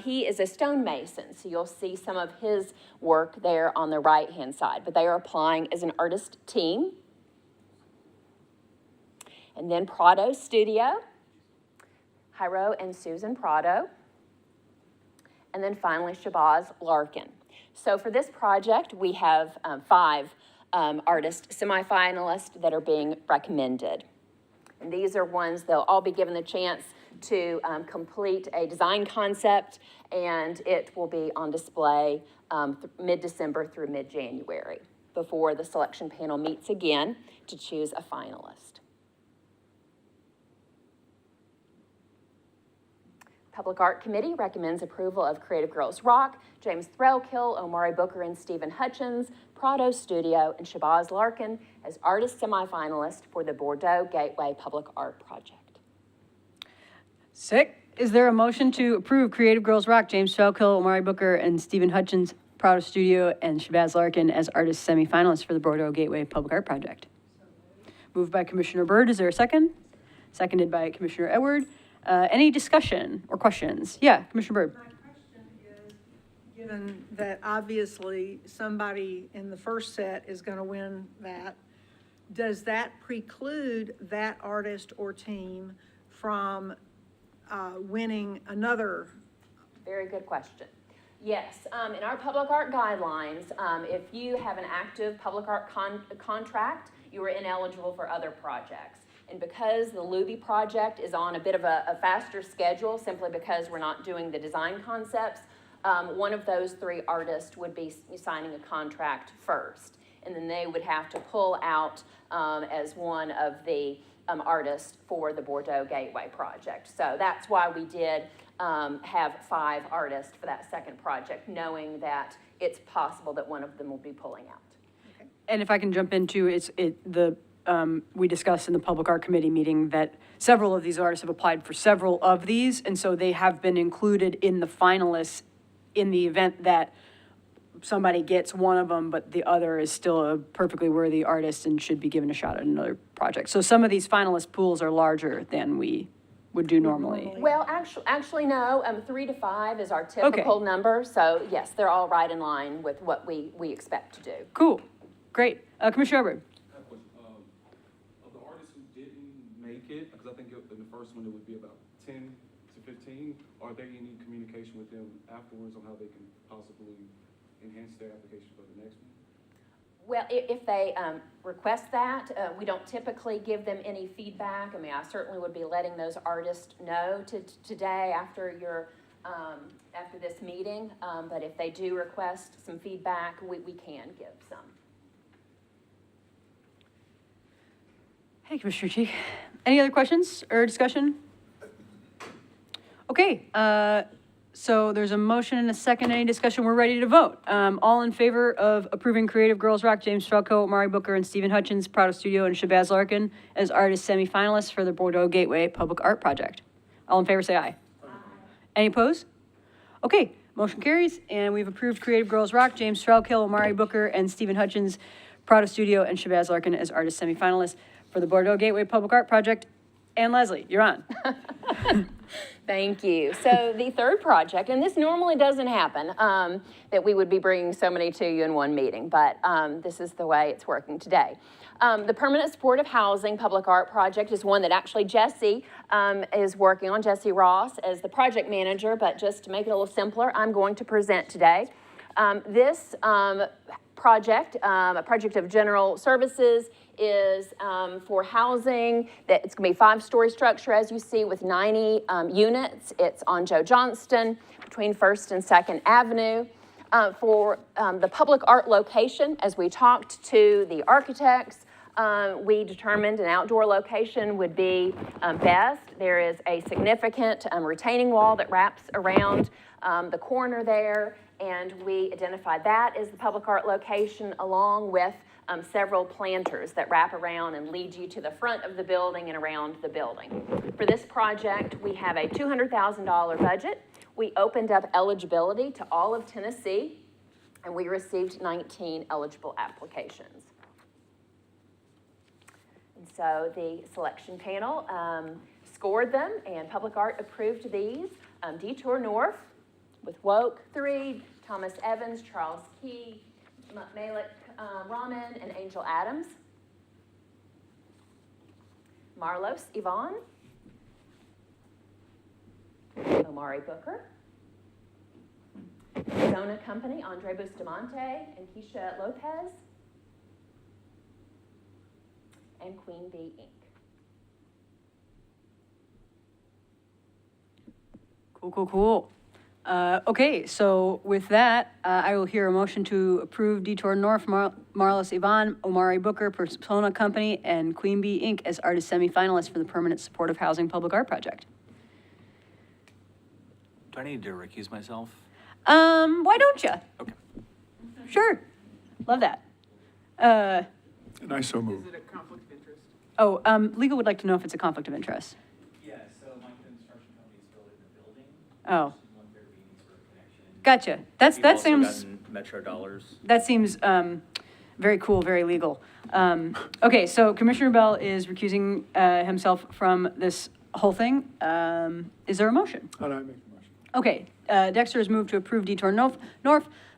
he is a stonemason, so you'll see some of his work there on the right-hand side, but they are applying as an artist team. And then Prado Studio, Jairo and Susan Prado. And then finally, Shabazz Larkin. So for this project, we have 5 artist semifinalists that are being recommended. And these are ones they'll all be given the chance to complete a design concept, and it will be on display mid-December through mid-January before the selection panel meets again to choose a finalist. Public Art Committee recommends approval of Creative Girls Rock, James Strelkill, Omari Booker and Stephen Hutchins, Prado Studio, and Shabazz Larkin as artist semifinalists for the Bordeaux Gateway Public Art Project. Sick. Is there a motion to approve Creative Girls Rock, James Strelkill, Omari Booker, and Stephen Hutchins, Prado Studio, and Shabazz Larkin as artist semifinalists for the Bordeaux Gateway Public Art Project? Moved by Commissioner Byrd. Is there a second? Seconded by Commissioner Edward. Any discussion or questions? Yeah, Commissioner Byrd. My question is, given that obviously somebody in the first set is going to win that, does that preclude that artist or team from winning another? Very good question. Yes, in our public art guidelines, if you have an active public art contract, you are ineligible for other projects. And because the Luby project is on a bit of a faster schedule, simply because we're not doing the design concepts, one of those three artists would be signing a contract first. And then they would have to pull out as one of the artists for the Bordeaux Gateway project. So that's why we did have 5 artists for that second project, knowing that it's possible that one of them will be pulling out. And if I can jump into, we discussed in the Public Art Committee meeting that several of these artists have applied for several of these, and so they have been included in the finalists in the event that somebody gets one of them, but the other is still a perfectly worthy artist and should be given a shot at another project. So some of these finalist pools are larger than we would do normally. Well, actually, no, 3 to 5 is our typical number, so yes, they're all right in line with what we expect to do. Cool, great. Commissioner Hubbard. Of the artists who didn't make it, because I think in the first one it would be about 10 to 15, are there any communication with them afterwards on how they can possibly enhance their application for the next one? Well, if they request that, we don't typically give them any feedback. I mean, I certainly would be letting those artists know today after after this meeting, but if they do request some feedback, we can give some. Hey, Commissioner Cheek. Any other questions or discussion? Okay, so there's a motion and a second. Any discussion? We're ready to vote. All in favor of approving Creative Girls Rock, James Falco, Mari Booker, and Stephen Hutchins, Prado Studio, and Shabazz Larkin as artist semifinalists for the Bordeaux Gateway Public Art Project. All in favor, say aye. Aye. Any opposed? Okay, motion carries, and we've approved Creative Girls Rock, James Falco, Mari Booker, and Stephen Hutchins, Prado Studio, and Shabazz Larkin as artist semifinalists for the Bordeaux Gateway Public Art Project. And Leslie, you're on. Thank you. So the third project, and this normally doesn't happen, that we would be bringing so many to you in one meeting, but this is the way it's working today. The Permanent Supportive Housing Public Art Project is one that actually Jesse is working on, Jesse Ross, as the project manager, but just to make it a little simpler, I'm going to present today. This project, a project of general services, is for housing. That it's going to be a 5-story structure, as you see, with 90 units. It's on Joe Johnston between 1st and 2nd Avenue. For the public art location, as we talked to the architects, we determined an outdoor location would be best. There is a significant retaining wall that wraps around the corner there, and we identified that as the public art location, along with several planters that wrap around and lead you to the front of the building and around the building. For this project, we have a $200,000 budget. We opened up eligibility to all of Tennessee, and we received 19 eligible applications. And so the selection panel scored them, and Public Art approved these. Detour North with Woke 3, Thomas Evans, Charles Key, Malik Rahman, and Angel Adams. Marlos Yvonne, Omari Booker, Zona Company, Andre Bustamante and Keisha Lopez, and Queen Bee Inc. Cool. Okay, so with that, I will hear a motion to approve Detour North, Marlos Yvonne, Omari Booker, Persona Company, and Queen Bee Inc. as artist semifinalists for the Permanent Supportive Housing Public Art Project. Do I need to recuse myself? Why don't you? Okay. Sure, love that. And I so move. Is it a conflict of interest? Legal would like to know if it's a conflict of interest. Yeah, so my construction company is building the building. Oh. Just want there to be any sort of connection. Gotcha. We've That also seems, gotten Metro dollars. that seems very cool, very legal. Okay, so Commissioner Bell is recusing himself from this whole thing. Is there a motion? I don't make a motion. Okay, Dexter has moved to approve Detour North,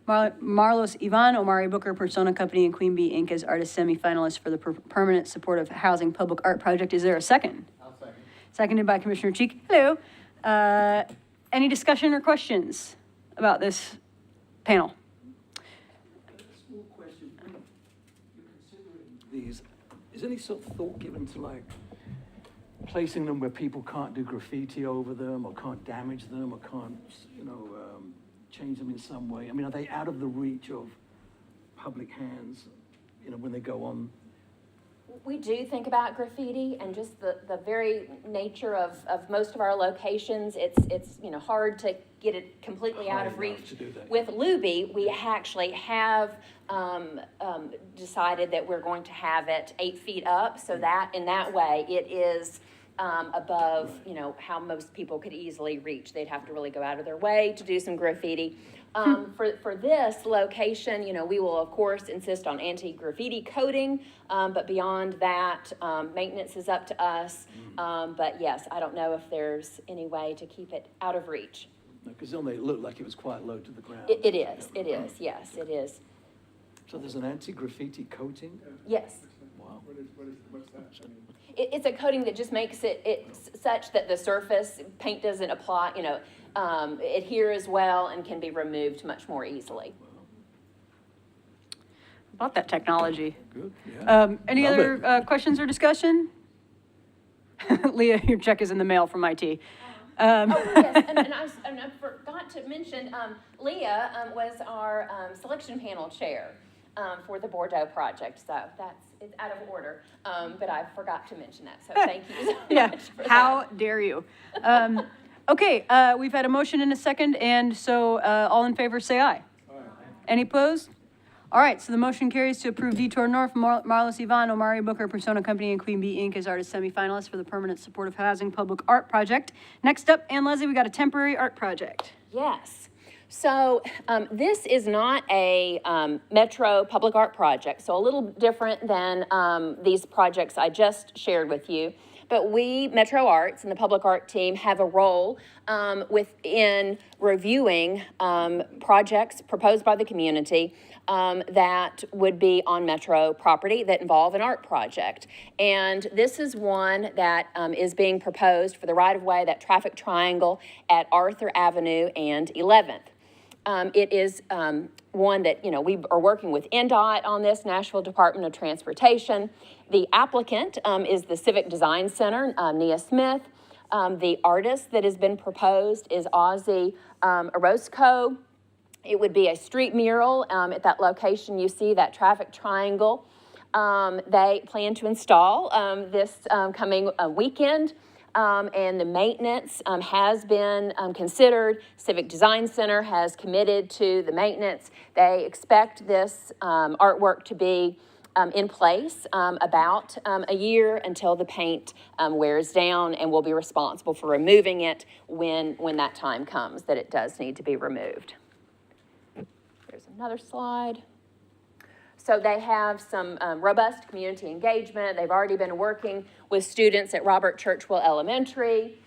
Marlos Ivan, Omari Booker, Persona Company, and Queen Bee Inc. as artist semifinalists for the permanent supportive housing public art project. Is there a second? I'll second. Seconded by Commissioner Cheek. Hello. Any discussion or questions about this panel? A small question, when you're considering these, is any sort of thought given to like placing them where people can't do graffiti over them or can't damage them or can't, change them in some way? I mean, are they out of the reach of public hands, when they go on? We do think about graffiti and just the very nature of most of our locations. It's hard to get it completely out of Hard enough reach. to do that. With Luby, we actually have decided that we're going to have it 8 feet up, so that in that way it is above, how most people could easily reach. They'd have to really go out of their way to do some graffiti. For this location, we will of course insist on anti-graffiti coating, but beyond that, maintenance is up to us. But yes, I don't know if there's any way to keep it out of reach. Because then they looked like it was quite low to the ground. It is, yes, it is. So there's an anti-graffiti coating? Yes. Wow. What's that? I mean, It's a coating that just makes it's such that the surface, paint doesn't apply, adhere as well and can be removed much more easily. About that technology. Good, yeah. Any Love other questions or discussion? Leah, your check is in the mail from IT. Yes, and I forgot to mention, Leah was our selection panel chair for the Bordeaux project, so it's out of order, but I forgot to mention that, so thank you so Yeah, much for how that. dare you? Okay, we've had a motion and a second, and so all in favor say aye. Any opposed? All right, so the motion carries to approve Detour North, Marlos Ivan, Omari Booker, Persona Company, and Queen Bee Inc. as artist semifinalists for the permanent supportive housing public art project. Next up, Ann Leslie, we got a temporary art project. Yes. So this is not a Metro public art project, so a little different than these projects I just shared with you. But we, Metro Arts and the public art team, have a role within reviewing projects proposed by the community that would be on Metro property that involve an art project. And this is one that is being proposed for the right-of-way, that traffic triangle at Arthur Avenue and 11th. It is one that, we are working with NDOT on this, Nashville Department of Transportation. The applicant is the Civic Design Center, Nia Smith. The artist that has been proposed is Ozzy Orozco. It would be a street mural at that location. You see that traffic triangle. They plan to install this coming weekend. And the maintenance has been considered. Civic Design Center has committed to the maintenance. They expect this artwork to be in place about a year until the paint wears down, and will be responsible for removing it when that time comes, that it does need to be removed. Here's another slide. So they have some robust community engagement. They've already been working with students at Robert Churchwell Elementary,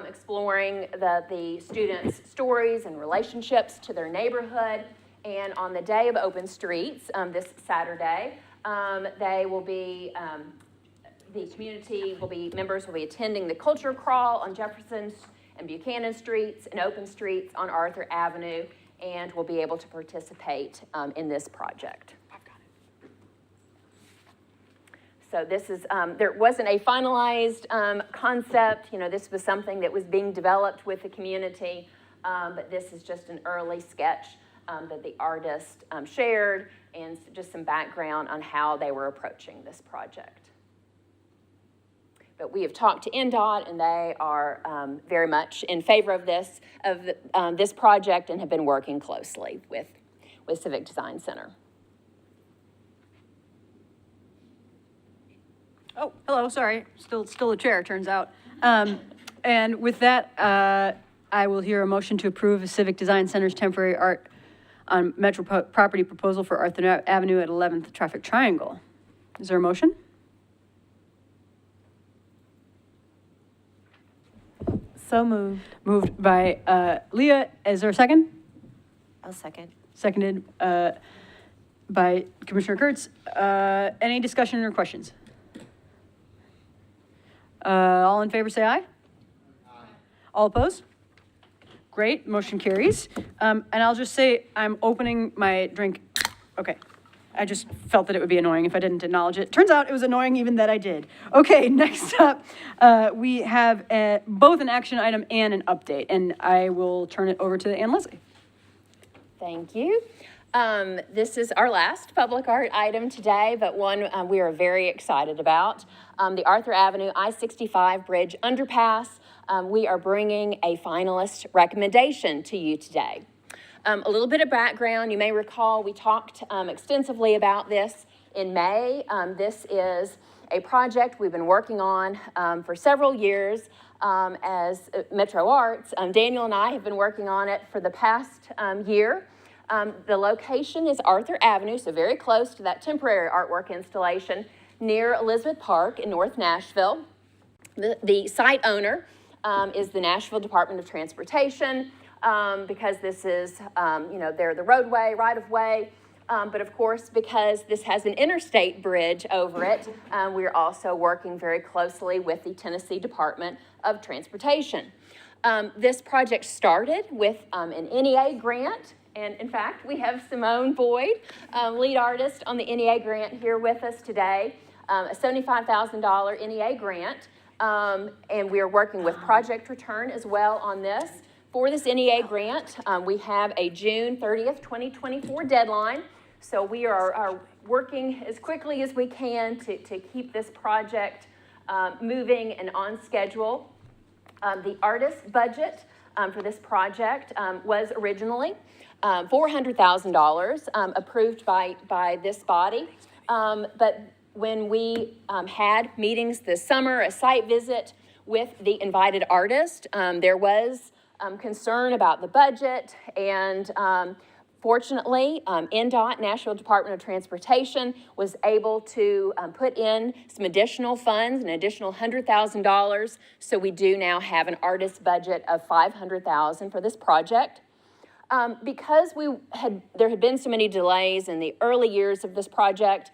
exploring the students' stories and relationships to their neighborhood. And on the day of Open Streets, this Saturday, they will be, members will be attending the culture crawl on Jefferson and Buchanan Streets and Open Streets on Arthur Avenue, and will be able to participate in this project. So this is, there wasn't a finalized concept. This was something that was being developed with the community, but this is just an early sketch that the artist shared, and just some background on how they were approaching this project. But we have talked to NDOT, and they are very much in favor of this project, and have been working closely with Civic Design Center. Oh, hello, sorry, still a chair, turns out. And with that, I will hear a motion to approve the Civic Design Center's temporary art on Metro property proposal for Arthur Avenue at 11th Traffic Triangle. Is there a motion? So moved. Moved by Leah. Is there a second? I'll second. Seconded by Commissioner Kurtz. Any discussion or questions? All in favor, say aye. All opposed? Great, motion carries. And I'll just say, I'm opening my drink. Okay. I just felt that it would be annoying if I didn't acknowledge it. Turns out it was annoying even that I did. Okay, next up, we have both an action item and an update, and I will turn it over to Ann Leslie. Thank you. This is our last public art item today, but one we are very excited about. The Arthur Avenue I-65 Bridge Underpass. We are bringing a finalist recommendation to you today. A little bit of background. You may recall we talked extensively about this in May. This is a project we've been working on for several years as Metro Arts. Daniel and I have been working on it for the past year. The location is Arthur Avenue, so very close to that temporary artwork installation near Elizabeth Park in North Nashville. The site owner is the Nashville Department of Transportation, because this is, they're the roadway, right-of-way, but of course, because this has an interstate bridge over it, we're also working very closely with the Tennessee Department of Transportation. This project started with an NEA grant, and in fact, we have Simone Boyd, lead artist on the NEA grant, here with us today, a $75,000 NEA grant, and we are working with Project Return as well on this. For this NEA grant, we have a June 30th, 2024 deadline, so we are working as quickly as we can to keep this project moving and on schedule. The artist budget for this project was originally $400,000 approved by this body, but when we had meetings this summer, a site visit with the invited artist, there was concern about the budget, and fortunately, NDOT, Nashville Department of Transportation, was able to put in some additional funds, an additional $100,000, so we do now have an artist budget of $500,000 for this project. Because there had been so many delays in the early years of this project,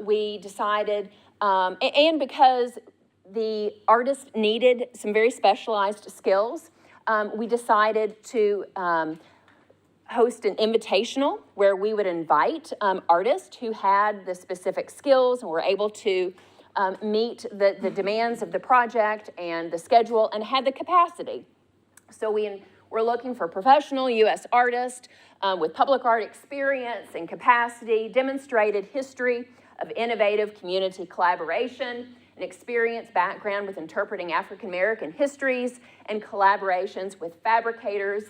we decided, and because the artist needed some very specialized skills, we decided to host an invitational where we would invite artists who had the specific skills and were able to meet the demands of the project and the schedule and had the capacity. So we're looking for professional U.S. artists with public art experience and capacity, demonstrated history of innovative community collaboration, an experienced background with interpreting African American histories, and collaborations with fabricators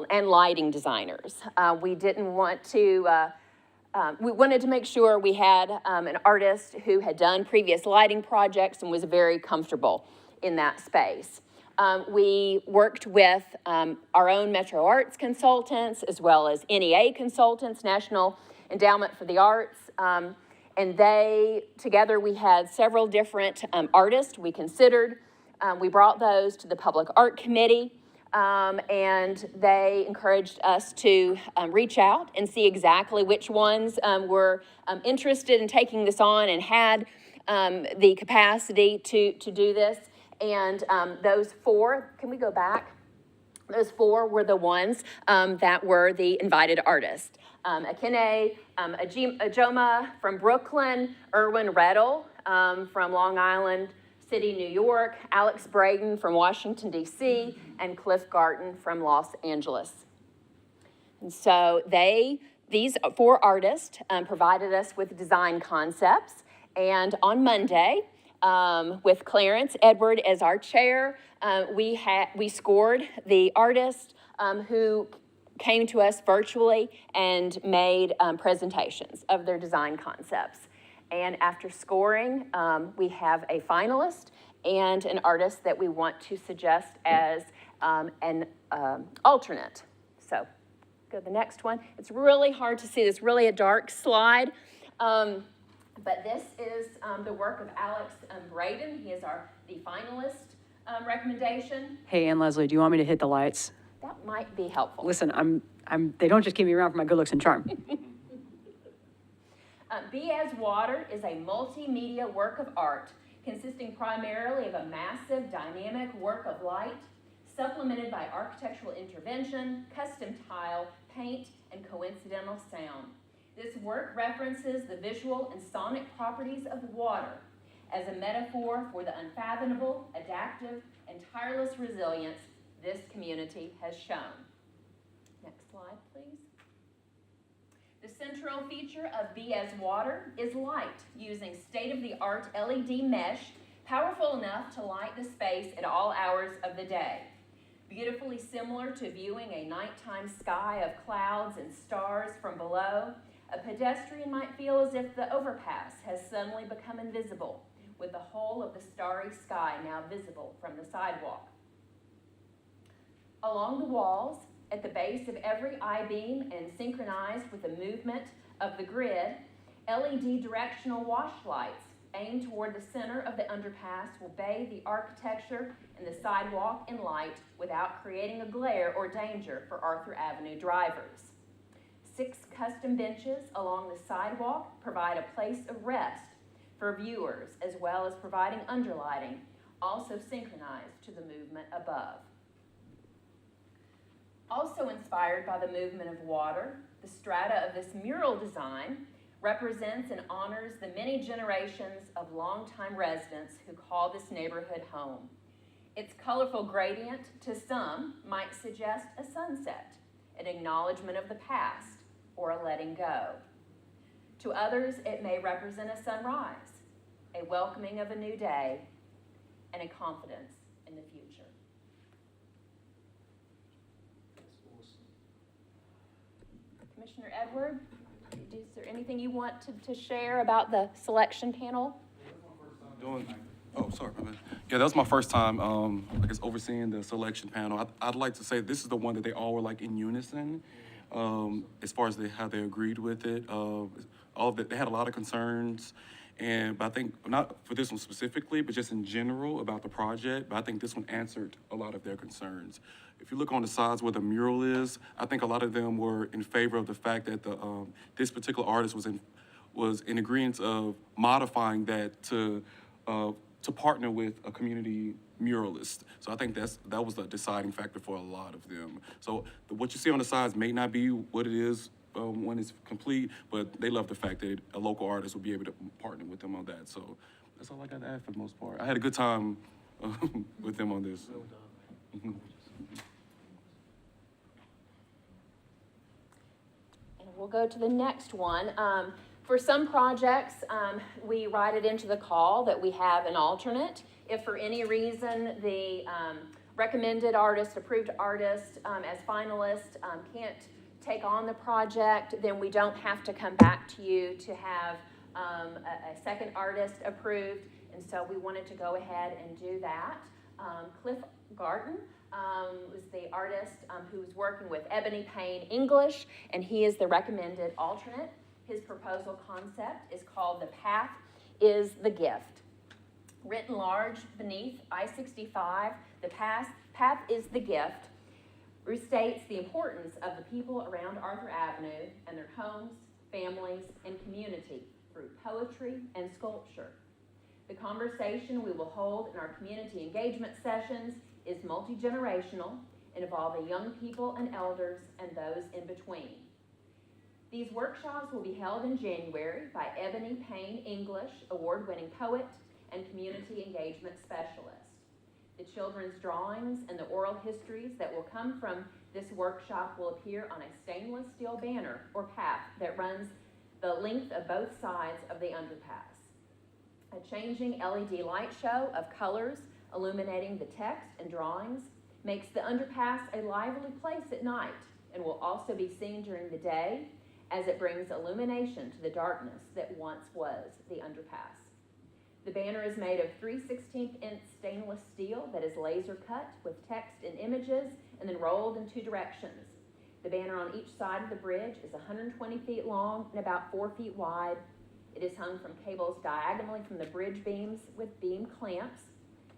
and lighting designers. We wanted to make sure we had an artist who had done previous lighting projects and was very comfortable in that space. We worked with our own Metro Arts consultants, as well as NEA consultants, National Endowment for the Arts, and together we had several different artists we considered. We brought those to the Public Art Committee, and they encouraged us to reach out and see exactly which ones were interested in taking this on and had the capacity to do this. And those four, can we go back? Those four were the ones that were the invited artists. Akene Ajoma from Brooklyn, Erwin Reddle from Long Island City, New York, Alex Braden from Washington, D.C., and Cliff Garton from Los Angeles. And so these four artists provided us with design concepts, and on Monday, with Clarence Edward as our chair, we scored the artist who came to us virtually and made presentations of their design concepts. And after scoring, we have a finalist and an artist that we want to suggest as an alternate. So go to the next one. It's really hard to see. It's really a dark slide. But this is the work of Alex Braden. He is the finalist recommendation. Hey, Ann Leslie, do you want me to hit the lights? That might be helpful. Listen, they don't just keep me around for my good looks and charm. Be As Water is a multimedia work of art consisting primarily of a massive dynamic work of light, supplemented by architectural intervention, custom tile, paint, and coincidental sound. This work references the visual and sonic properties of water as a metaphor for the unfathomable, adaptive, and tireless resilience this community has shown. Next slide, please. The central feature of Be As Water is light, using state-of-the-art LED mesh, powerful enough to light the space at all hours of the day. Beautifully similar to viewing a nighttime sky of clouds and stars from below, a pedestrian might feel as if the overpass has suddenly become invisible, with the whole of the starry sky now visible from the sidewalk. Along the walls, at the base of every I-beam and synchronized with the movement of the grid, LED directional wash lights aimed toward the center of the underpass will bathe the architecture and the sidewalk in light without creating a glare or danger for Arthur Avenue drivers. 6 custom benches along the sidewalk provide a place of rest for viewers, as well as providing underlighting, also synchronized to the movement above. Also inspired by the movement of water, the strata of this mural design represents and honors the many generations of longtime residents who call this neighborhood home. Its colorful gradient to some might suggest a sunset, an acknowledgement of the past, or a letting go. To others, it may represent a sunrise, a welcoming of a new day, and a confidence in the future. Commissioner Edward, is there anything you want to share about the selection panel? Sorry, my bad. Yeah, that was my first time, I guess, overseeing the selection panel. I'd like to say this is the one that they all were like in unison, as far as how they agreed with it. All of it, they had a lot of concerns, but I think, not for this one specifically, but just in general about the project, but I think this one answered a lot of their concerns. If you look on the sides where the mural is, I think a lot of them were in favor of the fact that this particular artist was in agreement of modifying that to partner with a community muralist. So I think that was the deciding factor for a lot of them. So what you see on the sides may not be what it is when it's complete, but they love the fact that a local artist will be able to partner with them on that. So that's all I got to add for the most part. I had a good time with them on this. Well done. And we'll go to the next one. For some projects, we write it into the call that we have an alternate. If for any reason the recommended artist, approved artist as finalist can't take on the project, then we don't have to come back to you to have a second artist approved. And so we wanted to go ahead and do that. Cliff Garten was the artist who was working with Ebony Payne English, and he is the recommended alternate. His proposal concept is called The Path is the Gift. Written large beneath I-65, The Path is the Gift restates the importance of the people around Arthur Avenue and their homes, families, and community through poetry and sculpture. The conversation we will hold in our community engagement sessions is multi-generational, involving young people and elders and those in between. These workshops will be held in January by Ebony Payne English, award-winning poet and community engagement specialist. The children's drawings and the oral histories that will come from this workshop will appear on a stainless steel banner or path that runs the length of both sides of the underpass. A changing LED light show of colors illuminating the text and drawings makes the underpass a lively place at night and will also be seen during the day as it brings illumination to the darkness that once was the underpass. The banner is made of 3/16" stainless steel that is laser cut with text and images and then rolled in 2 directions. The banner on each side of the bridge is 120 feet long and about 4 feet wide. It is hung from cables diagonally from the bridge beams with beam clamps.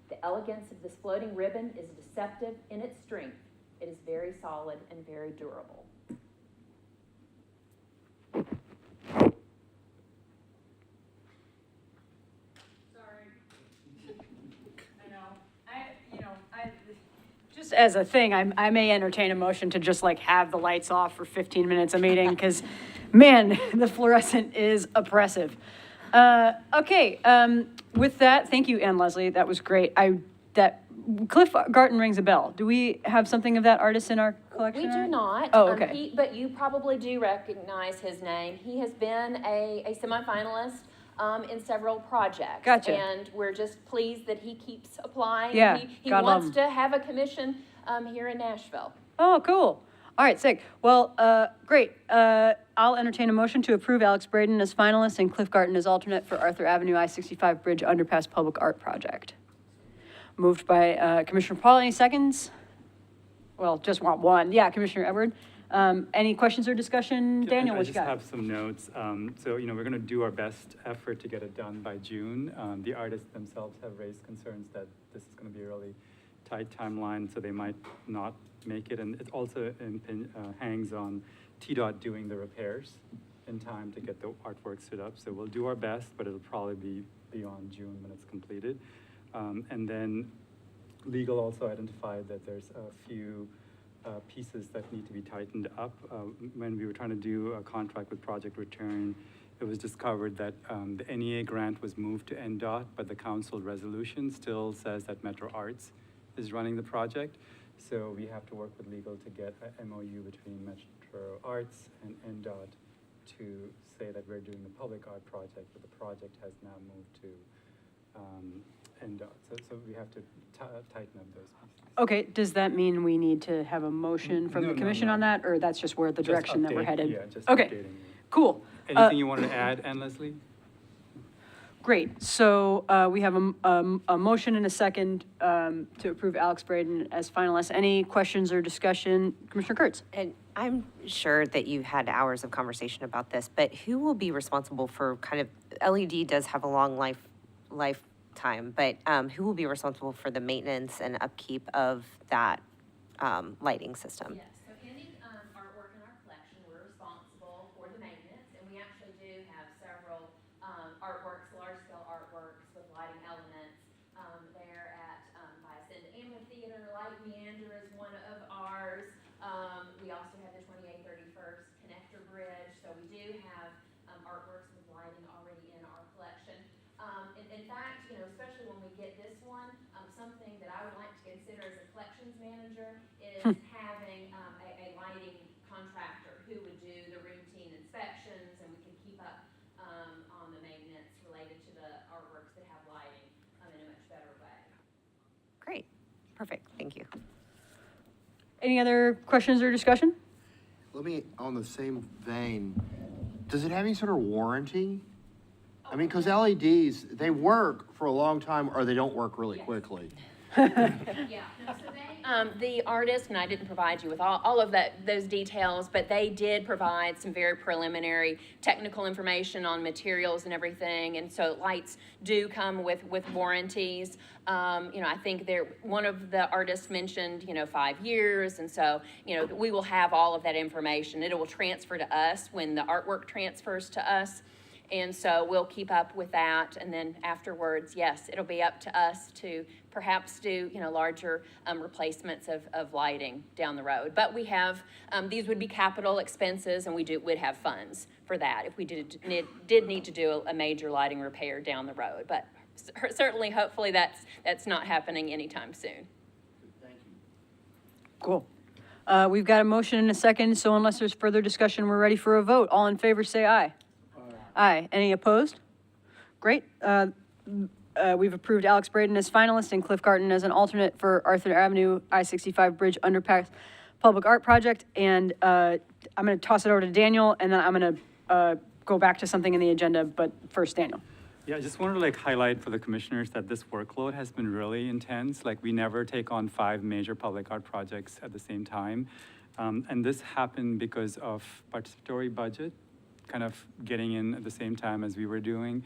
The elegance of this floating ribbon is deceptive in its strength. It is very solid and very durable. Just as a thing, I may entertain a motion to just like have the lights off for 15 minutes a meeting, because, man, the fluorescent is oppressive. Okay, with that, thank you, Ann Leslie, that was great. Cliff Garton rings a bell. Do we have something of that artist in our collection? We do not. Oh, okay. But you probably do recognize his name. He has been a semifinalist in several projects. Gotcha. And we're just pleased that he keeps applying. Yeah, He God love wants him. to have a commission here in Nashville. Oh, cool. All right, sick. Well, great. I'll entertain a motion to approve Alex Braden as finalist and Cliff Garton as alternate for Arthur Avenue I-65 Bridge Underpass Public Art Project. Moved by Commissioner Paul. Any seconds? Well, just want one. Yeah, Commissioner Edward. Any questions or discussion? Daniel, what you got? I just have some notes. So, we're going to do our best effort to get it done by June. The artists themselves have raised concerns that this is going to be a really tight timeline, so they might not make it. And it also hangs on TDOT doing the repairs in time to get the artwork stood up. So we'll do our best, but it'll probably be beyond June when it's completed. And then legal also identified that there's a few pieces that need to be tightened up. When we were trying to do a contract with Project Return, it was discovered that the NEA grant was moved to NDOT, but the council resolution still says that Metro Arts is running the project. So we have to work with legal to get a MOU between Metro Arts and NDOT to say that we're doing the public art project, but the project has now moved to NDOT. So we have to tighten up those pieces. Okay, does that mean we need to have a motion from the commission on that, or that's just where the Just direction that we're update- headed? Yeah, just Okay, updating you. cool. Anything you wanted to add, Ann Leslie? Great. So we have a motion and a second to approve Alex Braden as finalist. Any questions or discussion? Commissioner Kurtz? And I'm sure that you had hours of conversation about this, but who will be responsible for kind of, LED does have a long lifetime, but who will be responsible for the maintenance and upkeep of that lighting system? Yes, so any artwork in our collection, we're responsible for the maintenance, and we actually do have several artworks, large-scale artworks with lighting elements there at Biasend Amphitheater. Light Meander is one of ours. We also have the 2831st Connector Bridge, so we do have artworks with lighting already in our collection. In fact, especially when we get this one, something that I would like to consider as a collections manager is having a lighting contractor who would do the routine inspections, and we can keep up on the maintenance related to the artworks that have lighting in a much better way. Great, perfect, thank you. Any other questions or discussion? Let me, on the same vein, does it have any sort of warranty? I mean, because LEDs, they work for a long time or they don't work really quickly. Yeah, no, so the artist, and I didn't provide you with all of those details, but they did provide some very preliminary technical information on materials and everything, and so lights do come with warranties. I think one of the artists mentioned, 5 years, and so, we will have all of that information. It will transfer to us when the artwork transfers to us. And so we'll keep up with that, and then afterwards, yes, it'll be up to us to perhaps do, larger replacements of lighting down the road. But we have, these would be capital expenses, and would have funds for that if we did need to do a major lighting repair down the road. But certainly, hopefully, that's not happening anytime soon. Thank you. Cool. We've got a motion and a second, so unless there's further discussion, we're ready for a vote. All in favor, say aye. Aye. Any opposed? Great. We've approved Alex Braden as finalist and Cliff Garton as an alternate for Arthur Avenue I-65 Bridge Underpass Public Art Project. And I'm going to toss it over to Daniel, and then I'm going to go back to something in the agenda, but first, Daniel. Yeah, I just wanted to highlight for the commissioners that this workload has been really intense. We never take on 5 major public art projects at the same time. And this happened because of participatory budget kind of getting in at the same time as we were doing.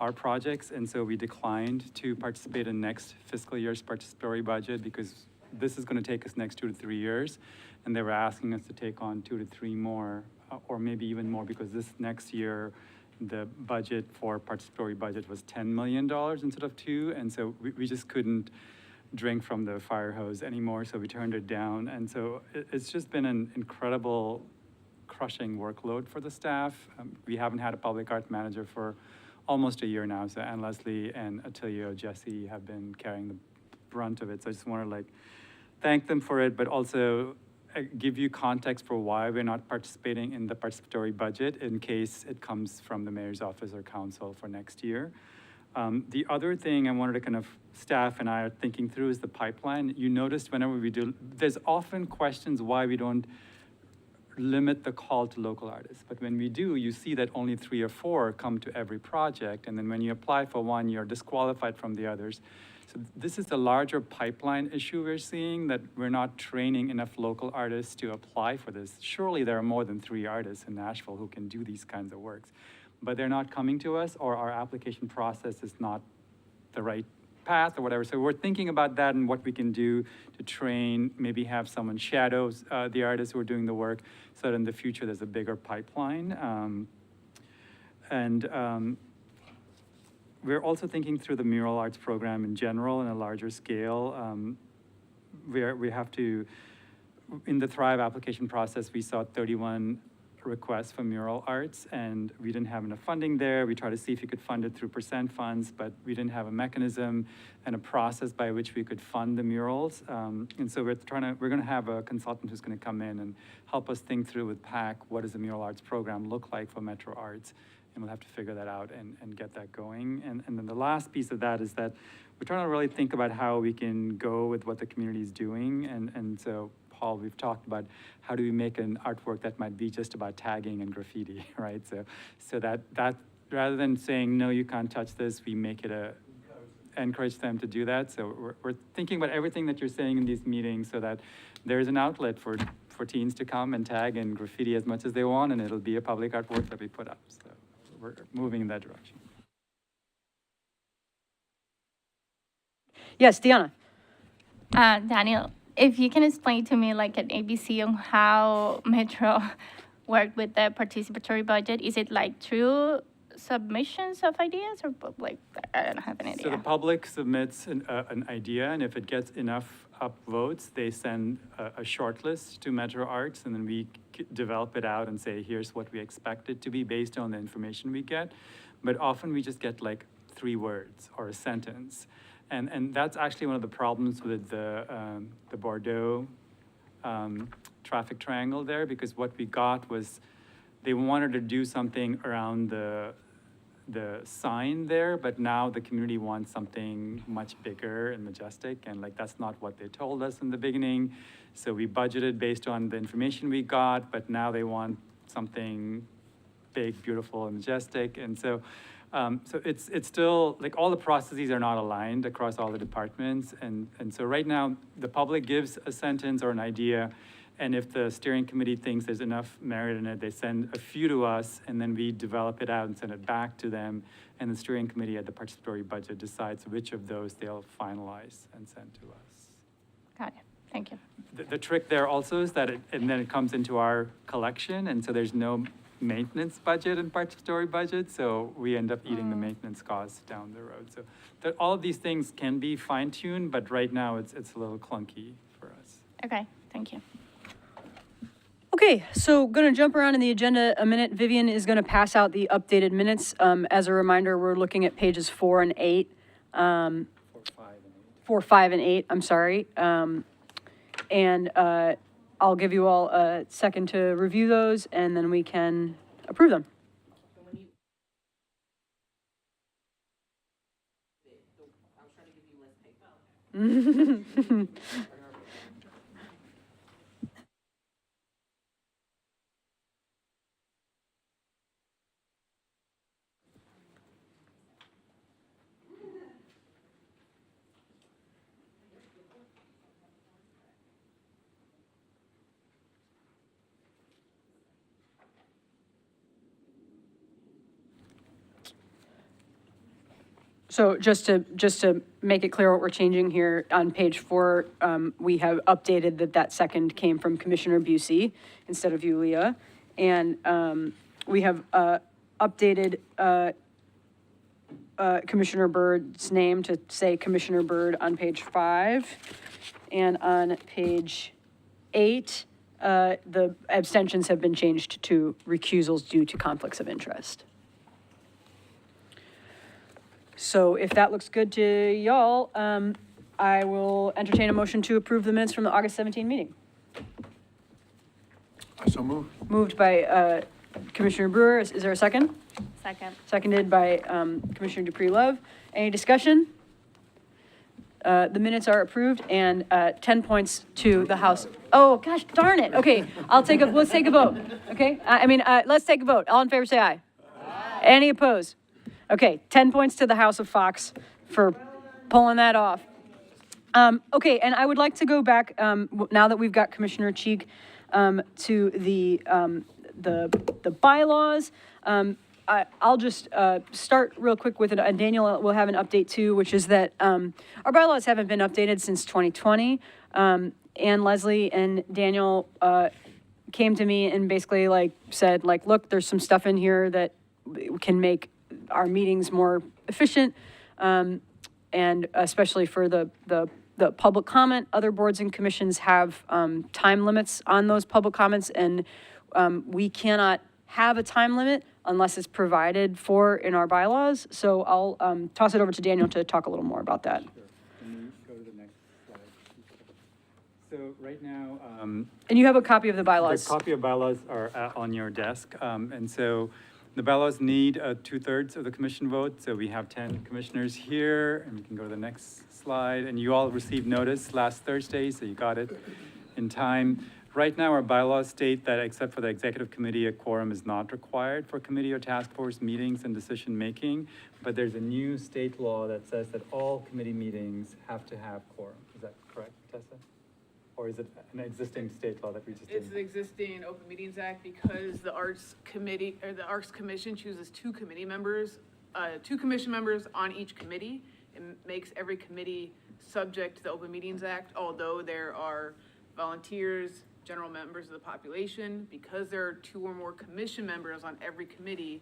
our projects, and so we declined to participate in next fiscal year's participatory budget because this is going to take us next 2 to 3 years, and they were asking us to take on 2 to 3 more, or maybe even more, because this next year, the budget for participatory budget was $10 million instead of 2, and so we just couldn't drink from the fire hose anymore, so we turned it down. And so it's just been an incredible, crushing workload for the staff. We haven't had a public art manager for almost a year now, so Ann Leslie and Attilio Jesse have been carrying the brunt of it. So I just want to like thank them for it, but also give you context for why we're not participating in the participatory budget in case it comes from the mayor's office or council for next year. The other thing I wanted to kind of, staff and I are thinking through is the pipeline. You noticed whenever we do, there's often questions why we don't limit the call to local artists. But when we do, you see that only 3 or 4 come to every project. And then when you apply for one, you're disqualified from the others. So this is a larger pipeline issue we're seeing, that we're not training enough local artists to apply for this. Surely there are more than 3 artists in Nashville who can do these kinds of works, but they're not coming to us, or our application process is not the right path or whatever. So we're thinking about that and what we can do to train, maybe have someone shadows the artists who are doing the work, so that in the future there's a bigger pipeline. We're also thinking through the mural arts program in general in a larger scale. We have to, in the Thrive application process, we saw 31 requests for mural arts, and we didn't have enough funding there. We tried to see if we could fund it through percent funds, but we didn't have a mechanism and a process by which we could fund the murals. And so we're gonna have a consultant who's gonna come in and help us think through with PAC, what does the mural arts program look like for Metro Arts? And we'll have to figure that out and get that going. And then the last piece of that is that we're trying to really think about how we can go with what the community is doing. And so, Paul, we've talked about how do we make an artwork that might be just about tagging and graffiti, right? So that rather than saying, no, you can't touch this, we make it encourage them to do that. So we're thinking about everything that you're saying in these meetings so that there's an outlet for teens to come and tag and graffiti as much as they want, and it'll be a public artwork that we put up. So we're moving in that direction. Yes, Deanna. Daniel, if you can explain to me like an ABC on how Metro worked with the participatory budget, is it like through submissions of ideas, or like, I don't have an idea. So the public submits an idea, and if it gets enough upvotes, they send a short list to Metro Arts, and then we develop it out and say, here's what we expect it to be based on the information we get. But often we just get like 3 words or a sentence. And that's actually one of the problems with the Bordeaux traffic triangle there, because what we got was they wanted to do something around the sign there, but now the community wants something much bigger and majestic, and like that's not what they told us in the beginning. So we budgeted based on the information we got, but now they want something big, beautiful, and majestic. And so it's still, like, all the processes are not aligned across all the departments. And so right now, the public gives a sentence or an idea, and if the steering committee thinks there's enough merit in it, they send a few to us, and then we develop it out and send it back to them. And the steering committee at the participatory budget decides which of those they'll finalize and send to us. Got it. Thank you. The trick there also is that and then it comes into our collection, and so there's no maintenance budget and participatory budget, so we end up eating the maintenance costs down the road. So all of these things can be fine-tuned, but right now it's a little clunky for us. Okay, thank you. Okay, so going to jump around in the agenda a minute. Vivian is going to pass out the updated minutes. As a reminder, we're looking at pages 4 and 8. 4, 5, and 8, I'm sorry. And I'll give you all a second to review those, and then we can approve them. So just to make it clear what we're changing here, on page 4, we have updated that second came from Commissioner Busey instead of you, Leah. And we have updated Commissioner Byrd's name to say Commissioner Byrd on page 5. And on page 8, the abstentions have been changed to recusals due to conflicts of interest. So if that looks good to y'all, I will entertain a motion to approve the minutes from the August 17 meeting. I so move. Moved by Commissioner Brewer. Is there a second? Second. Seconded by Commissioner Dupree Love. Any discussion? The minutes are approved, and 10 points to the House. Oh, gosh, darn it. Okay, let's take a vote, okay? Let's take a vote. All in favor, say aye. Aye. Any opposed? Okay, 10 points to the House of Fox for pulling that off. Okay, and I would like to go back, now that we've got Commissioner Cheek, to the bylaws. I'll just start real quick with it, and Daniel will have an update too, which is that our bylaws haven't been updated since 2020. Ann Leslie and Daniel came to me and basically said, look, there's some stuff in here that can make our meetings more efficient, and especially for the public comment. Other boards and commissions have time limits on those public comments, and we cannot have a time limit unless it's provided for in our bylaws. So I'll toss it over to Daniel to talk a little more about that. Sure. Can you go to the next slide? So right now, And you have a copy of the the bylaws. copy of bylaws are on your desk. And so the bylaws need 2/3 of the commission vote. So we have 10 commissioners here, and we can go to the next slide. And you all received notice last Thursday, so you got it in time. Right now, our bylaws state that except for the executive committee, a quorum is not required for committee or task force meetings and decision-making. But there's a new state law that says that all committee meetings have to have quorum. Is that correct, Tessa? Or is it an existing state law that we just It's didn't? the existing Open Meetings Act because the Arts Committee, or the Arts Commission chooses 2 committee members, 2 commission members on each committee. It makes every committee subject to the Open Meetings Act, although there are volunteers, general members of the population. Because there are 2 or more commission members on every committee,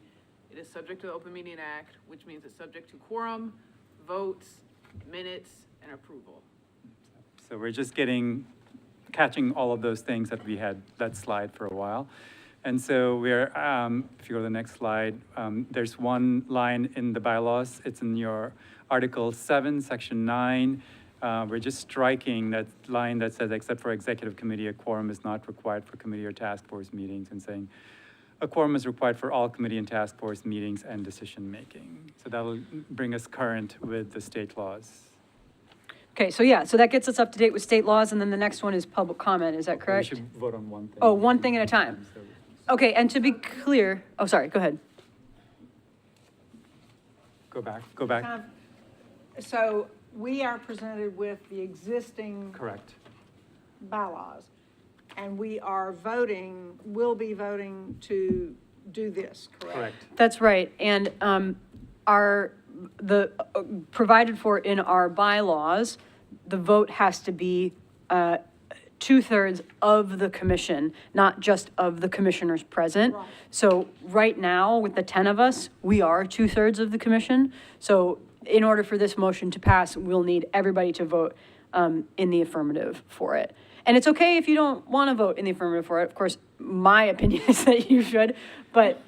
it is subject to the Open Meeting Act, which means it's subject to quorum, votes, minutes, and approval. So we're just catching all of those things that we had that slide for a while. And so we're, if you go to the next slide, there's one line in the bylaws. It's in your Article 7, Section 9. We're just striking that line that says, except for executive committee, a quorum is not required for committee or task force meetings, and saying a quorum is required for all committee and task force meetings and decision-making. So that'll bring us current with the state laws. Okay, so that gets us up to date with state laws, and then the next one is public comment. Is that correct? We should vote on one thing. Oh, one thing at a time. Okay, and to be clear, oh, sorry, go ahead. Go back. So we are presented with the existing Correct. bylaws, and we will be voting to do this, correct? Correct. That's right, and provided for in our bylaws, the vote has to be 2/3 of the commission, not just of the commissioners present. Right. So right now, with the 10 of us, we are 2/3 of the commission. So in order for this motion to pass, we'll need everybody to vote in the affirmative for it. And it's okay if you don't want to vote in the affirmative for it. Of course, my opinion is that you should. But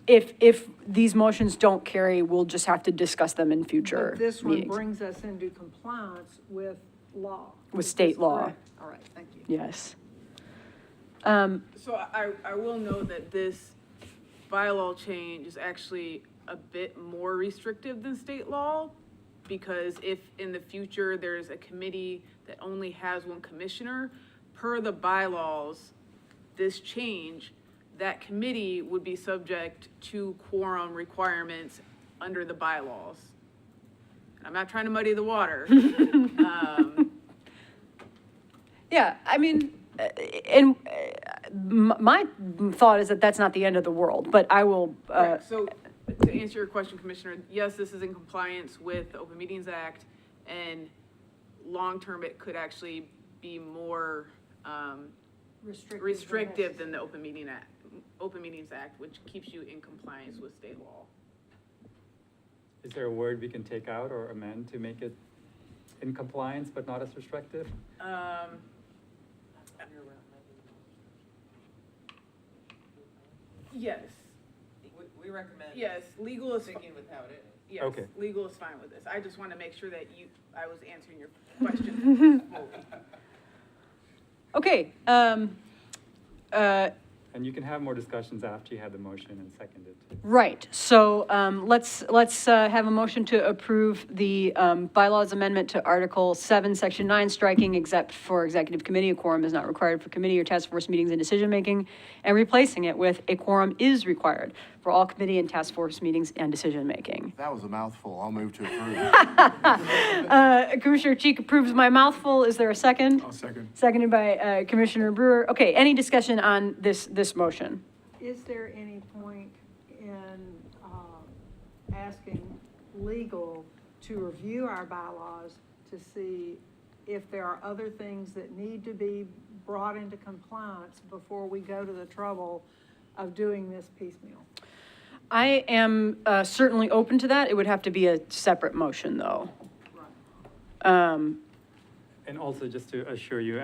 if these motions don't carry, we'll just have to discuss them in future But this one meetings. brings us into compliance with law. With state law. Correct. All right, thank you. Yes. So I will note that this bylaw change is actually a bit more restrictive than state law, because if in the future there's a committee that only has 1 commissioner, per the bylaws, this change, that committee would be subject to quorum requirements under the bylaws. I'm not trying to muddy the water. Yeah, I mean, my thought is that that's not the end of the world, but I will, Correct. So to answer your question, Commissioner, yes, this is in compliance with the Open Meetings Act, and long-term, it could actually be more, restrictive than the Open Meetings Act, which keeps you in compliance with state law. Is there a word we can take out or amend to make it in compliance but not as restrictive? Yes, We recommend. yes, legal is, Sticking with how it is. yes, Okay. legal is fine with this. I just want to make sure that I was answering your question. Okay, And you can have more discussions after you have the motion and seconded. right, so let's have a motion to approve the bylaws amendment to Article 7, Section 9, striking except for executive committee, a quorum is not required for committee or task force meetings and decision-making, and replacing it with a quorum is required for all committee and task force meetings and decision-making. That was a mouthful. I'll move to approve. Commissioner Cheek approves my mouthful, is there a second? I'll second. Seconded by Commissioner Brewer. Okay, any discussion on this motion? Is there any point in asking legal to review our bylaws to see if there are other things that need to be brought into compliance before we go to the trouble of doing this piecemeal? I am certainly open to that. It would have to be a separate motion, though. And also, just to assure you,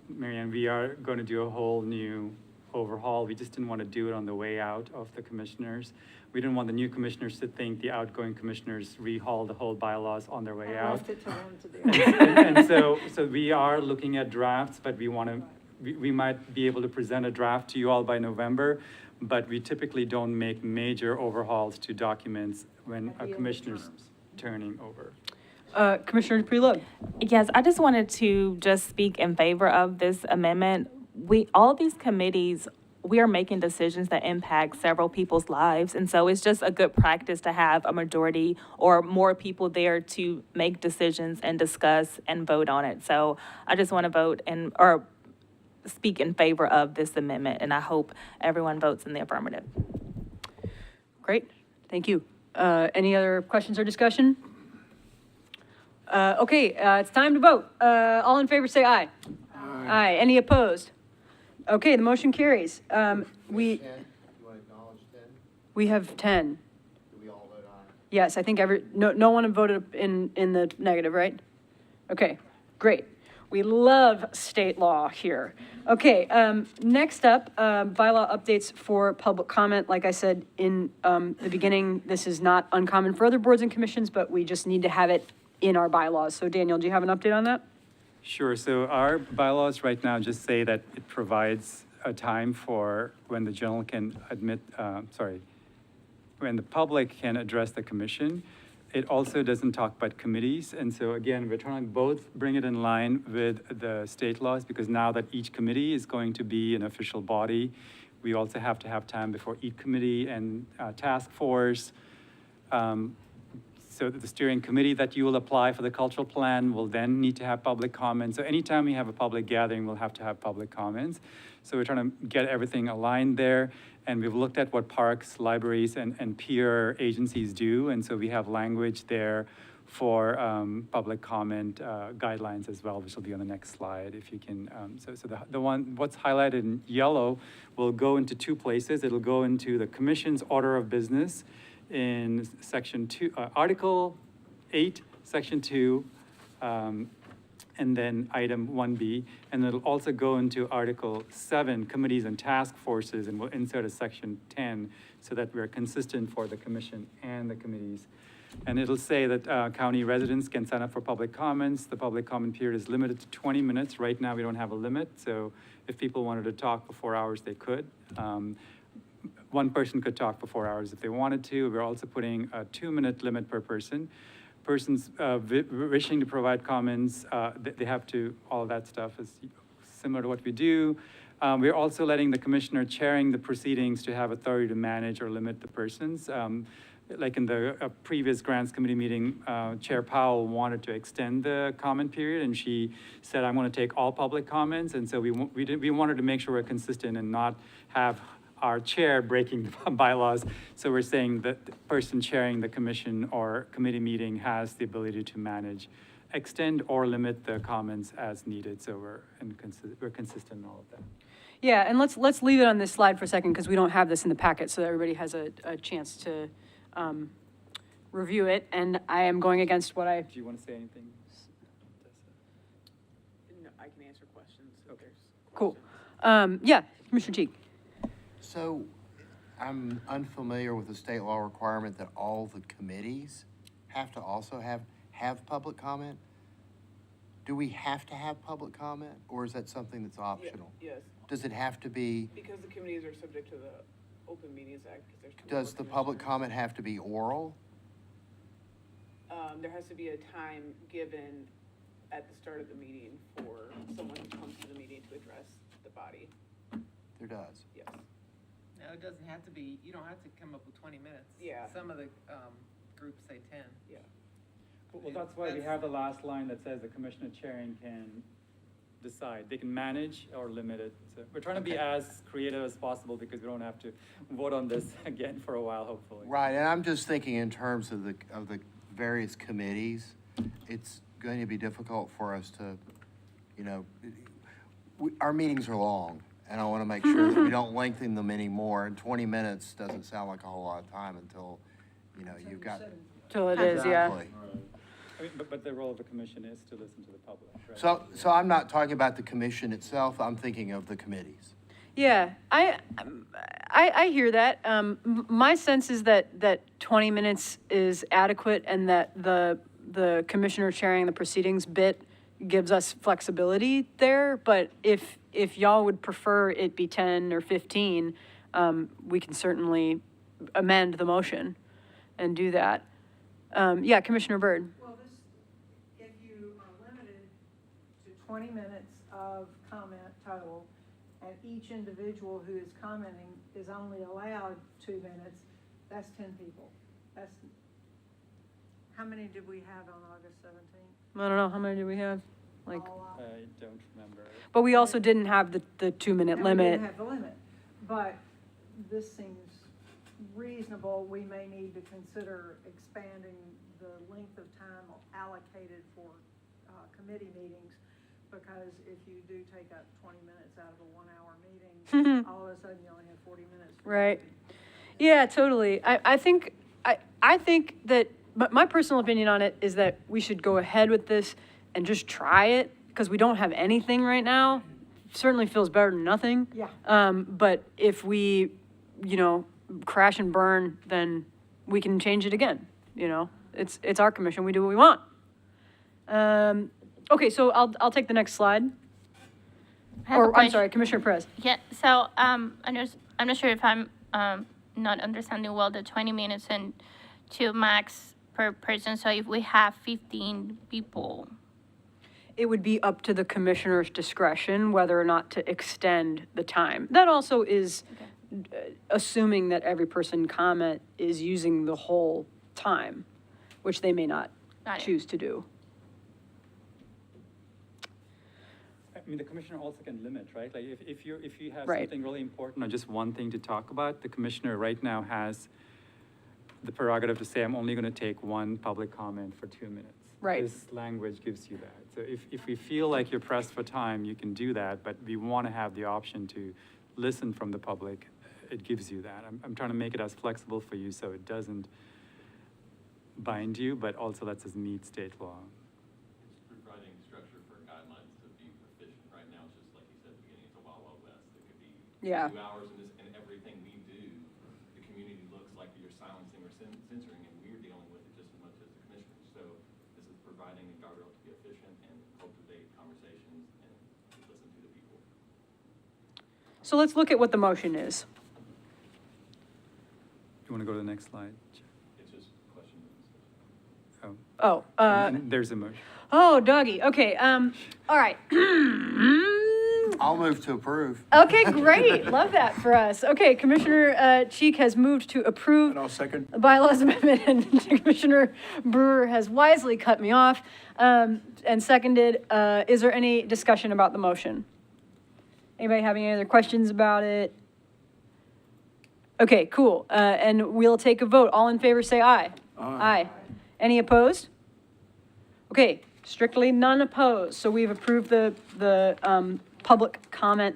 Marianne, we are going to do a whole new overhaul. We just didn't want to do it on the way out of the commissioners. We didn't want the new commissioners to think the outgoing commissioners rehaul the whole bylaws on their way I out. left it to them to do. And so we are looking at drafts, but we might be able to present a draft to you all by November, but we typically don't make major overhauls to documents when a commissioner's turning over. Commissioner Preload. Yes, I just wanted to just speak in favor of this amendment. All these committees, we are making decisions that impact several people's lives. And so it's just a good practice to have a majority or more people there to make decisions and discuss and vote on it. So I just want to vote or speak in favor of this amendment, and I hope everyone votes in the affirmative. Great, thank you. Any other questions or discussion? Okay, it's time to vote. All in favor, say aye. Aye. Any opposed? Okay, the motion carries. You want to acknowledge 10? We have 10. Do we all vote aye? Yes, I think no one voted in the negative, right? Okay, great. We love state law here. Okay, next up, bylaw updates for public comment. Like I said in the beginning, this is not uncommon for other boards and commissions, but we just need to have it in our bylaws. So Daniel, do you have an update on that? Sure, so our bylaws right now just say that it provides a time for when the general can when the public can address the commission. It also doesn't talk about committees, and so again, we're trying to both bring it in line with the state laws, because now that each committee is going to be an official body, we also have to have time before each committee and task force. So the steering committee that you will apply for the cultural plan will then need to have public comments. So anytime we have a public gathering, we'll have to have public comments. So we're trying to get everything aligned there. And we've looked at what parks, libraries, and peer agencies do. And so we have language there for public comment guidelines as well, which will be on the next slide if you can. So the one, what's highlighted in yellow will go into two places. It'll go into the commission's order of business in section 2, Article 8, section 2, and then item 1B, and it'll also go into Article 7, committees and task forces, and we'll insert a section 10 so that we're consistent for the commission and the committees. And it'll say that county residents can sign up for public comments. The public comment period is limited to 20 minutes. Right now, we don't have a limit, so if people wanted to talk for 4 hours, they could. One person could talk for 4 hours if they wanted to. We're also putting a 2-minute limit per person. Persons wishing to provide comments, they have to, all of that stuff is similar to what we do. We're also letting the commissioner chairing the proceedings to have authority to manage or limit the persons. Like in the previous grants committee meeting, Chair Powell wanted to extend the comment period, and she said, I'm going to take all public comments. And so we wanted to make sure we're consistent and not have our chair breaking the bylaws. So we're saying that the person chairing the commission or committee meeting has the ability to manage, extend or limit the comments as needed. So we're consistent in all of that. Yeah, and let's leave it on this slide for a second, because we don't have this in the packet, so that everybody has a chance to review it. And I am going against what I, Do you want to say anything? No, I can answer questions if there's cool. questions. Yeah, Commissioner Teague. So I'm unfamiliar with the state law requirement that all the committees have to also have public comment. Do we have to have public comment, or is that something that's optional? Yes, Does it have to be, because the committees are subject to the Open Meetings Act, because there's. 2 does the public commissioners. comment have to be oral? There has to be a time given at the start of the meeting for someone to come to the meeting to address the body, There does. yes. No, it doesn't have to be, you don't have to come up with 20 minutes. Yeah. Some of the groups say 10. Yeah. Well, that's why we have the last line that says the commissioner chairing can decide. They can manage or limit it. So we're trying to be as creative as possible, because we don't have to vote on this again for a while, hopefully. Right, and I'm just thinking in terms of the various committees, it's going to be difficult for us to, you know, our meetings are long, and I want to make sure that we don't lengthen them anymore, and 20 minutes doesn't sound like a whole lot of time until, you know, you've got. Till it is, yeah. Exactly. I mean, but the role of the commission is to listen to the public, right? So I'm not talking about the commission itself, I'm thinking of the committees. Yeah, I hear that. My sense is that 20 minutes is adequate, and that the commissioner chairing the proceedings bit gives us flexibility there. But if y'all would prefer it be 10 or 15, we can certainly amend the motion and do that. Yeah, Commissioner Byrd. Well, if you are limited to 20 minutes of comment total, and each individual who is commenting is only allowed 2 minutes, that's 10 people. That's, how many did we have on August 17th? I don't know, how many do we have? Like, All out. I don't remember. but we also didn't have the 2-minute And we limit. didn't have the limit, but this seems reasonable. We may need to consider expanding the length of time allocated for committee meetings, because if you do take up 20 minutes out of a 1-hour meeting, all of a sudden you only have 40 minutes. for Right. committee. Yeah, totally. I think that, but my personal opinion on it is that we should go ahead with this and just try it, because we don't have anything right now. Certainly feels better than nothing. Yeah. But if we, crash and burn, then we can change it again, It's our commission, we do what we want. Okay, so I'll take the next slide. I have a Or, I'm question. sorry, Commissioner Perez. Yeah, so, I'm not sure if I'm, not understanding well the 20 minutes and 2 max per person. So if we have 15 people, It would be up to the commissioner's discretion whether or not to extend the time. That also is assuming that every person comment is using the whole time, which they may not Got it. choose to do. I mean, the commissioner also can limit, right? Like, if you have Right. something really important or just one thing to talk about, the commissioner right now has the prerogative to say, I'm only going to take one public comment for 2 minutes. Right. This language gives you that. So if we feel like you're pressed for time, you can do that, but we want to have the option to listen from the public. It gives you that. I'm trying to make it as flexible for you so it doesn't bind you, but also lets us meet state law. It's providing structure for guidelines to be efficient. Right now, it's just like you said at the beginning, it's a wild, wild west. It could be Yeah. 2 hours and everything we do, the community looks like you're silencing or censoring, and we're dealing with it just as much as the commissioners. So this is providing a guardrail to be efficient and cultivate conversations and listen to the people. So let's look at what the motion is. You want to go to the next slide? It's just question and discussion. Oh. Oh, And there's a motion. oh, doggy, okay, all right. I'll move to approve. Okay, great, love that for us. Okay, Commissioner Cheek has moved to approve And I'll second. the bylaws amendment, and Commissioner Brewer has wisely cut me off, and seconded. Is there any discussion about the motion? Anybody having any other questions about it? Okay, cool. And we'll take a vote. All in favor, say aye. Aye. Any opposed? Okay, strictly none opposed. So we've approved the public comment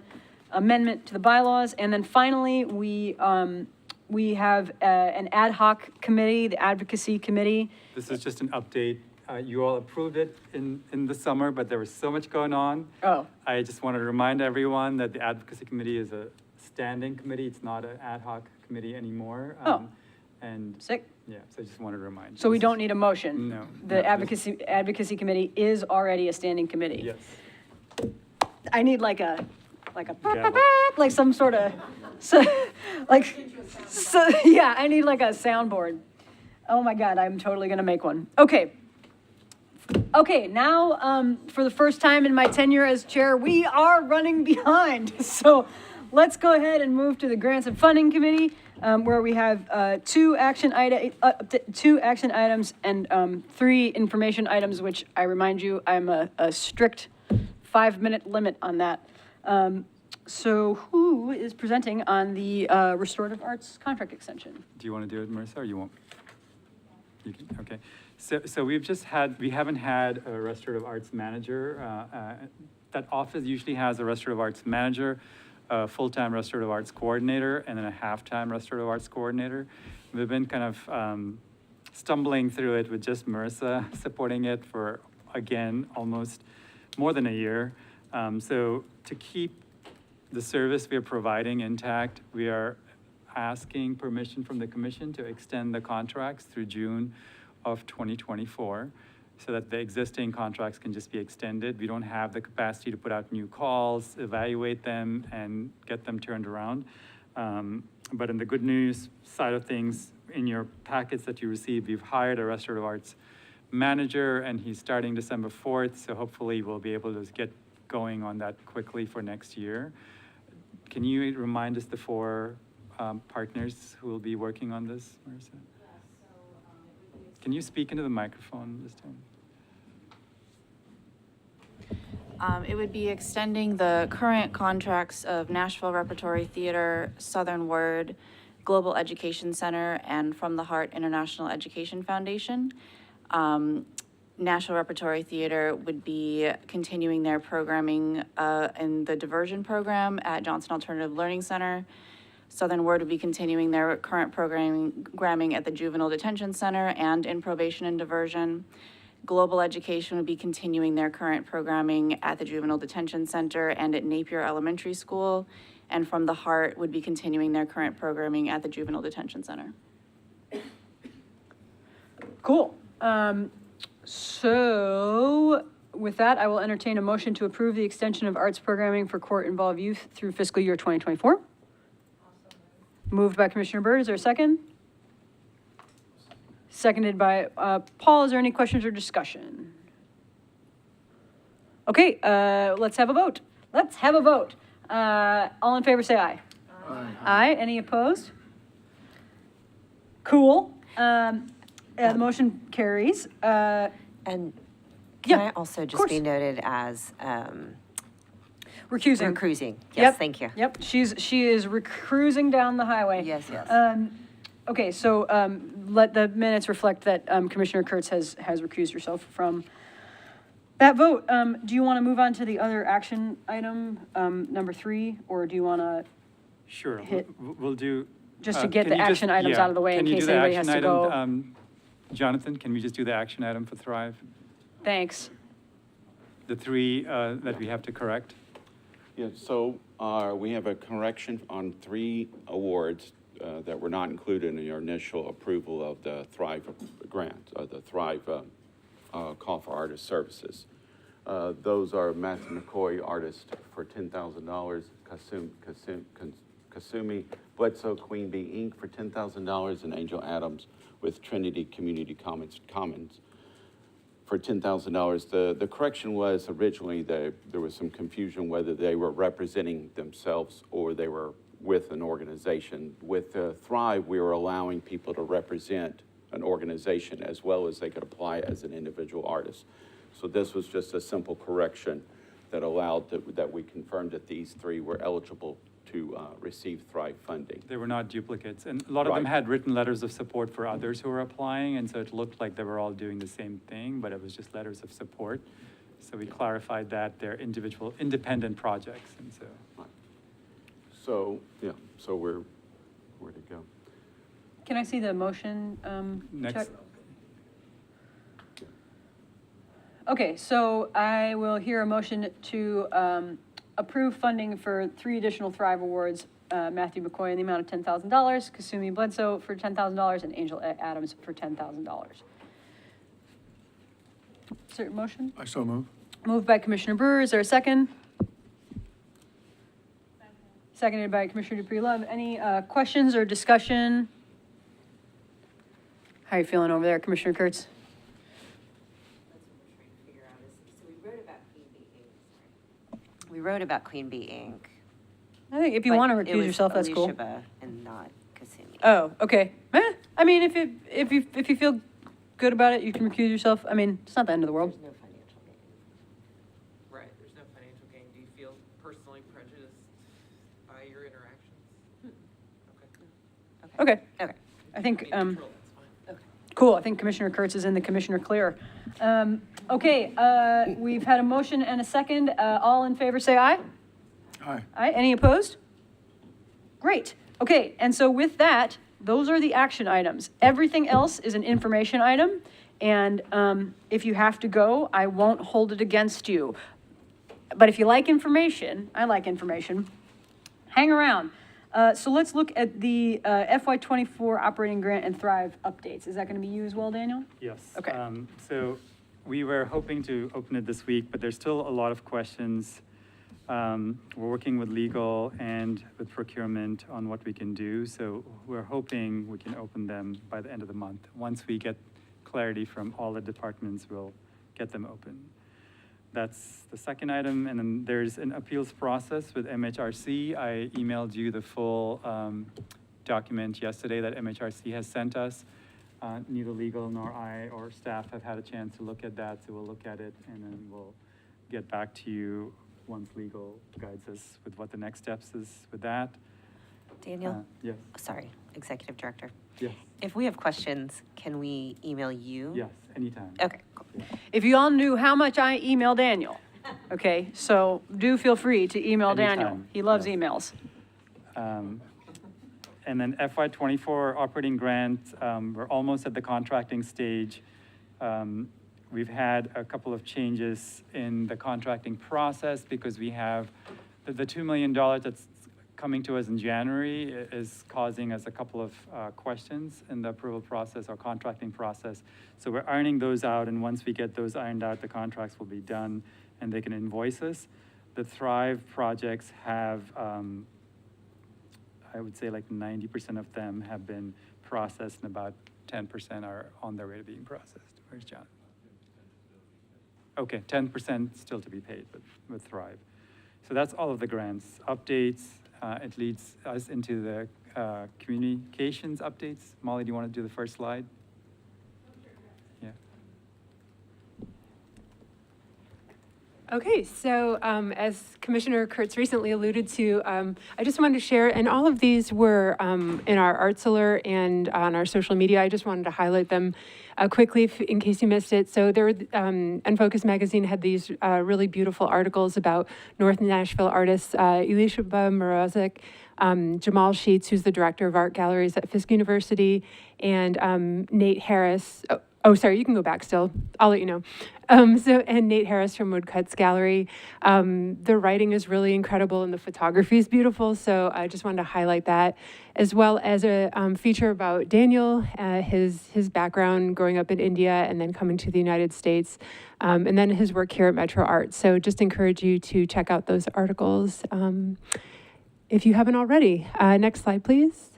amendment to the bylaws. And then finally, we have an ad hoc committee, the advocacy committee. This is just an update. You all approved it in the summer, but there was so much going on. Oh, I just wanted to remind everyone that the advocacy committee is a standing committee. It's not an ad hoc committee anymore. Oh. And, sick. yeah, so I just wanted to remind you. So we This don't is- need a motion? No. The no, advocacy committee is already a standing committee? Yes. I need like a, Gavel. like some sort of, so, yeah, I need like a soundboard. Oh my God, I'm totally gonna make one. Okay, now, for the first time in my tenure as chair, we are running behind. So let's go ahead and move to the Grants and Funding Committee, where we have two action items and 3 information items, which I remind you, I'm a strict 5-minute limit on that. So who is presenting on the restorative arts contract extension? Do you want to do it, Marissa, or you won't? You can, okay. So we haven't had a restorative arts manager. That office usually has a restorative arts manager, a full-time restorative arts coordinator, and then a half-time restorative arts coordinator. We've been kind of stumbling through it with just Marissa supporting it for, again, almost more than a year. So to keep the service we are providing intact, we are asking permission from the commission to extend the contracts through June of 2024, so that the existing contracts can just be extended. We don't have the capacity to put out new calls, evaluate them, and get them turned around. But in the good news side of things, in your packets that you received, we've hired a restorative arts manager, and he's starting December 4th, so hopefully we'll be able to get going on that quickly for next year. Can you remind us the 4 partners who will be working on this, Marissa? Can you speak into the microphone this time? It would be extending the current contracts of Nashville Repertory Theater, Southern Word, Global Education Center, and From the Heart International Education Foundation. Nashville Repertory Theater would be continuing their programming in the diversion program at Johnson Alternative Learning Center. Southern Word would be continuing their current programming at the Juvenile Detention Center and in probation and diversion. Global Education would be continuing their current programming at the Juvenile Detention Center and at Napier Elementary School. And From the Heart would be continuing their current programming at the Juvenile Detention Center. Cool. So with that, I will entertain a motion to approve the extension of arts programming for court-involved youth through fiscal year 2024. Moved by Commissioner Byrd. Is there a second? Seconded by Paul. Is there any questions or discussion? Okay, let's have a vote. Let's have a vote. All in favor, say aye. Aye. Aye. Any opposed? Cool. The motion carries. And can yeah, I also of just course. be noted as Recusing. recruising? Yes, Yep, thank you. Yep, she is cruising down the highway. Yes, yes. Okay, so let the minutes reflect that Commissioner Kurtz has recused herself from that vote. Do you want to move on to the other action item, number 3, or do you want to, Sure, hit- we'll do. just to get the can you action items yeah, out of the way in can you case do the anybody has action to item? go? Jonathan, can we just do the action item for Thrive? Thanks. The 3 that we have to correct? Yeah, so we have a correction on 3 awards that were not included in your initial approval of the Thrive grant, the Thrive Call for Artist Services. Those are Matthew McCoy, artist, for $10,000, Kasumi Bledsoe, Queen Bee Inc. for $10,000, and Angel Adams with Trinity Community Commons for $10,000. The correction was originally there was some confusion whether they were representing themselves or they were with an organization. With Thrive, we were allowing people to represent an organization as well as they could apply as an individual artist. So this was just a simple correction that allowed that we confirmed that these 3 were eligible to receive Thrive funding. They were not duplicates, and a lot of them Right. had written letters of support for others who were applying, and so it looked like they were all doing the same thing, but it was just letters of support. So we clarified that they're individual, independent projects, and so. So, yeah, so where'd it go? Can I see the motion, Next. Chuck? Okay, so I will hear a motion to approve funding for 3 additional Thrive Awards. Matthew McCoy in the amount of $10,000, Kasumi Bledsoe for $10,000, and Angel Adams for $10,000. Is there a motion? I so move. Moved by Commissioner Brewer, is there a second? Seconded by Commissioner Dupree Love. Any questions or discussion? How are you feeling over there, Commissioner Kurtz? We wrote about Queen Bee Inc. I think if you but want to it recuse was yourself, that's cool. Elishaba and not Kasumi. Oh, okay. I mean, if you feel good about it, you can recuse yourself. I mean, it's not the end of the world. There's no financial gain. Right, there's no financial gain. Do you feel personally prejudiced by your interactions? Okay. Okay. I think, Be neutral, that's fine. cool. I think Commissioner Kurtz is in the commissioner clear. Okay, we've had a motion and a second. All in favor, say aye. Aye. Aye. Any opposed? Great. Okay, and so with that, those are the action items. Everything else is an information item, and if you have to go, I won't hold it against you. But if you like information, I like information, hang around. So let's look at the FY24 operating grant and Thrive updates. Is that going to be you as well, Daniel? Yes. Okay. So we were hoping to open it this week, but there's still a lot of questions. We're working with legal and with procurement on what we can do. So we're hoping we can open them by the end of the month. Once we get clarity from all the departments, we'll get them open. That's the second item. And then there's an appeals process with MHRC. I emailed you the full document yesterday that MHRC has sent us. Neither legal nor I or staff have had a chance to look at that, so we'll look at it and then we'll get back to you once legal guides us with what the next steps is with that. Daniel? Yes, Sorry, Executive Director. yes, If we have questions, can we email you? yes, anytime. Okay, cool. If you all knew how much I email Daniel, okay, so do feel free to email Daniel. Anytime, He loves yes. emails. And then FY24 operating grant, we're almost at the contracting stage. We've had a couple of changes in the contracting process because we have the $2 million that's coming to us in January is causing us a couple of questions in the approval process or contracting process. So we're ironing those out, and once we get those ironed out, the contracts will be done and they can invoice us. The Thrive projects have, I would say like 90% of them have been processed and about 10% are on their way to being processed. Where's John? Okay, 10% still to be paid with Thrive. So that's all of the grants. Updates, it leads us into the communications updates. Molly, do you want to do the first slide? Yeah. Okay, so as Commissioner Kurtz recently alluded to, I just wanted to share, and all of these were in our Arts Alert and on our social media. I just wanted to highlight them quickly in case you missed it. So there were, Unfocused Magazine had these really beautiful articles about North Nashville artists, Elishaba Morozic, Jamal Sheets, who's the director of art galleries at Fisk University, and Nate Harris. Oh, sorry, you can go back still. I'll let you know. And Nate Harris from Woodcuts Gallery. The writing is really incredible and the photography is beautiful, so I just wanted to highlight that, as well as a feature about Daniel, his background growing up in India and then coming to the United States, and then his work here at Metro Art. So just encourage you to check out those articles if you haven't already. Next slide, please.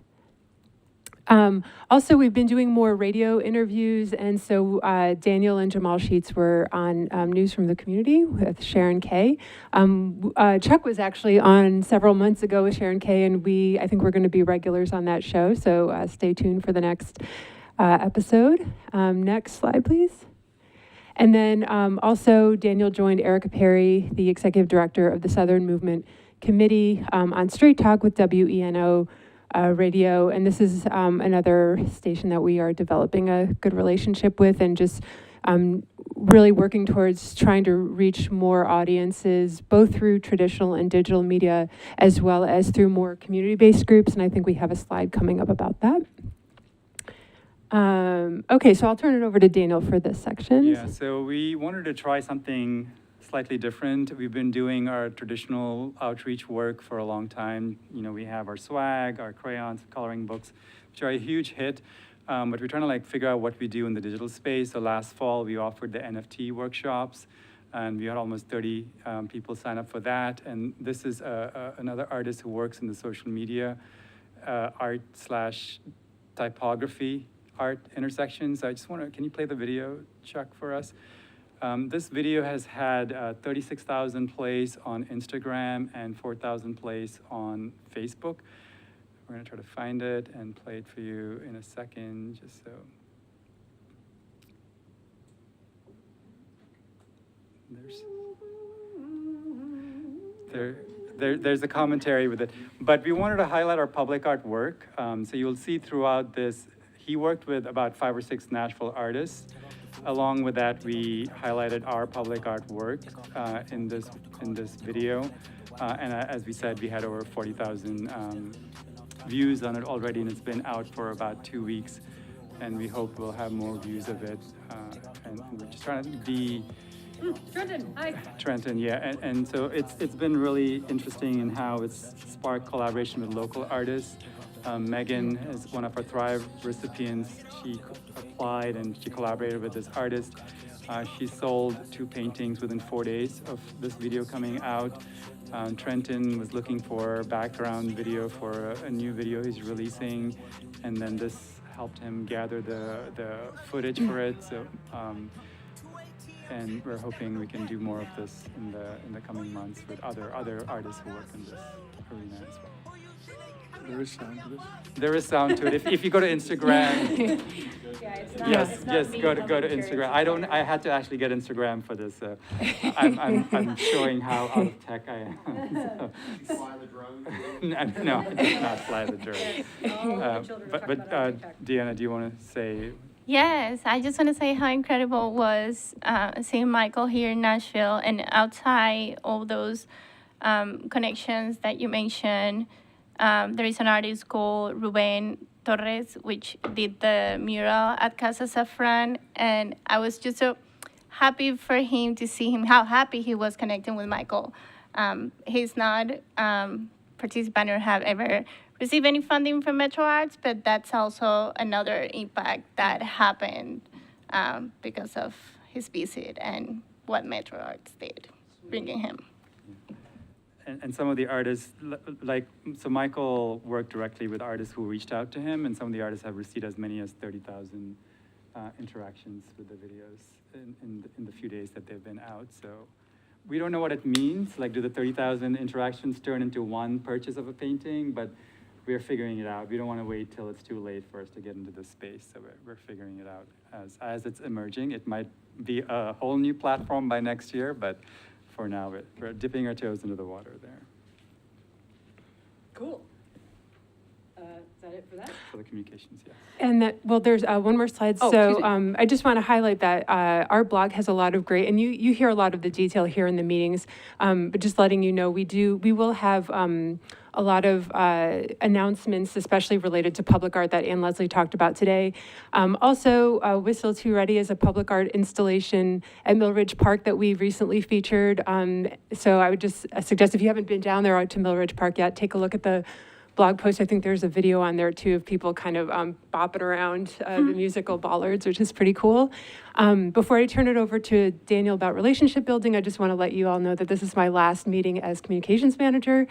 Also, we've been doing more radio interviews, and so Daniel and Jamal Sheets were on News from the Community with Sharon Kay. Chuck was actually on several months ago with Sharon Kay, and I think we're going to be regulars on that show, so stay tuned for the next episode. Next slide, please. And then also Daniel joined Erica Perry, the executive director of the Southern Movement committee on Straight Talk with WENO radio. And this is another station that we are developing a good relationship with, and just really working towards trying to reach more audiences, both through traditional and digital media, as well as through more community-based groups. And I think we have a slide coming up about that. Okay, so I'll turn it over to Daniel for this section. Yeah, so we wanted to try something slightly different. We've been doing our traditional outreach work for a long time. You know, we have our swag, our crayons, coloring books, which are a huge hit. But we're trying to like figure out what we do in the digital space. So last fall, we offered the NFT workshops, and we had almost 30 people sign up for that. And this is another artist who works in the social media art / typography art intersections. I just want to, can you play the video, Chuck, for us? This video has had 36,000 plays on Instagram and 4,000 plays on Facebook. We're going to try to find it and play it for you in a second, just so. There's a commentary with it. But we wanted to highlight our public art work. So you'll see throughout this, he worked with about 5 or 6 Nashville artists. Along with that, we highlighted our public art work in this video. And as we said, we had over 40,000 views on it already, and it's been out for about 2 weeks. And we hope we'll have more views of it. And we're just trying to be... Trenton, hi. Trenton, yeah, and so it's been really interesting in how it's sparked collaboration with local artists. Megan is one of our Thrive recipients. She applied and she collaborated with this artist. She sold 2 paintings within 4 days of this video coming out. Trenton was looking for background video for a new video he's releasing, and then this helped him gather the footage for it. So. And we're hoping we can do more of this in the coming months with other artists who work in this arena as well. There is sound to this? There is sound to it. If you go to Instagram, yes, go to Instagram. I had to actually get Instagram for this. I'm showing how out of tech I am. Fly the drone? No, I did not fly the drone. But Deanna, do you want to say? Yes, I just want to say how incredible it was seeing Michael here in Nashville, and outside all those connections that you mentioned. There is an artist called Ruben Torres, which did the mural at Casa Safran, and I was just so happy for him to see him, how happy he was connecting with Michael. He's not participant or have ever receive any funding from Metro Arts, but that's also another impact that happened because of his visit and what Metro Arts did, bringing him. And some of the artists, so Michael worked directly with artists who reached out to him, and some of the artists have received as many as 30,000 interactions with the videos in the few days that they've been out. So we don't know what it means. Like, do the 30,000 interactions turn into one purchase of a painting? But we're figuring it out. We don't want to wait till it's too late for us to get into this space. So we're figuring it out as it's emerging. It might be a whole new platform by next year, but for now, we're dipping our toes into the water there. Cool. Is that it for that? For the communications, yeah. And that, well, there's one more slide. Oh, So excuse me. I just want to highlight that our blog has a lot of great, and you hear a lot of the detail here in the meetings, but just letting you know, we will have a lot of announcements, especially related to public art that Ann Leslie talked about today. Also, Whistle 2 Ready is a public art installation at Mill Ridge Park that we recently featured. So I would just suggest, if you haven't been down there to Mill Ridge Park yet, take a look at the blog post. I think there's a video on there too of people kind of bopping around the musical bollards, which is pretty cool. Before I turn it over to Daniel about relationship building, I just want to let you all know that this is my last meeting as communications manager.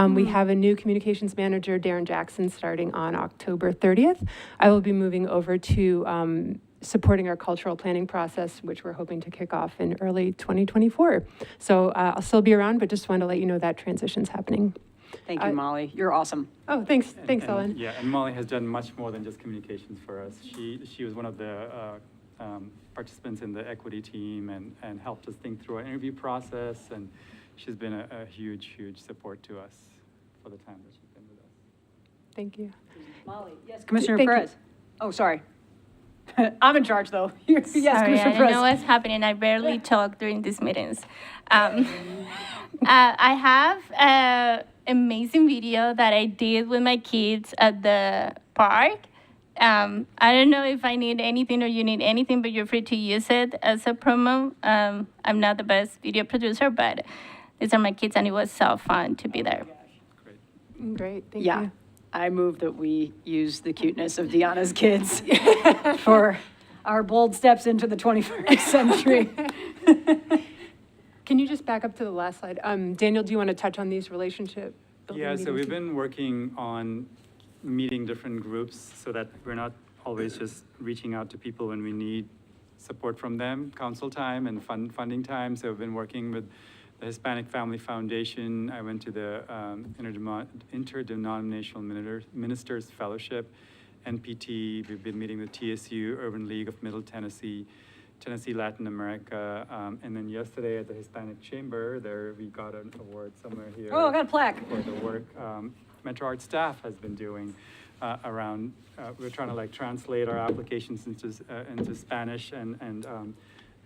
We have a new communications manager, Darren Jackson, starting on October 30th. I will be moving over to supporting our cultural planning process, which we're hoping to kick off in early 2024. So I'll still be around, but just want to let you know that transition's happening. Thank you, Molly. You're awesome. Oh, thanks. Thanks, Ellen. Yeah, and Molly has done much more than just communications for us. She was one of the participants in the equity team and helped us think through our interview process. And she's been a huge, huge support to us for the time that she's been with us. Thank you. Molly, yes, Commissioner Thank you. Perez. Oh, sorry. I'm in charge, though. Yes, Sorry, Commissioner I don't Perez. know what's happening. I barely talk during these meetings. I have an amazing video that I did with my kids at the park. I don't know if I need anything or you need anything, but you're free to use it as a promo. I'm not the best video producer, but these are my kids, and it was so fun to be there. Great, thank Yeah. you. I move that we use the cuteness of Deanna's kids for our bold steps into the 21st century. Can you just back up to the last slide? Daniel, do you want to touch on these relationship building Yeah, so we've meetings? been working on meeting different groups so that we're not always just reaching out to people when we need support from them, council time and funding time. So we've been working with the Hispanic Family Foundation. I went to the Interdenominational Ministers Fellowship, NPT. We've been meeting with TSU, Urban League of Middle Tennessee, Tennessee Latin America. And then yesterday at the Hispanic Chamber, we got an award somewhere here. Oh, I got a plaque. For the work Metro Art staff has been doing around, we're trying to like translate our applications into Spanish, and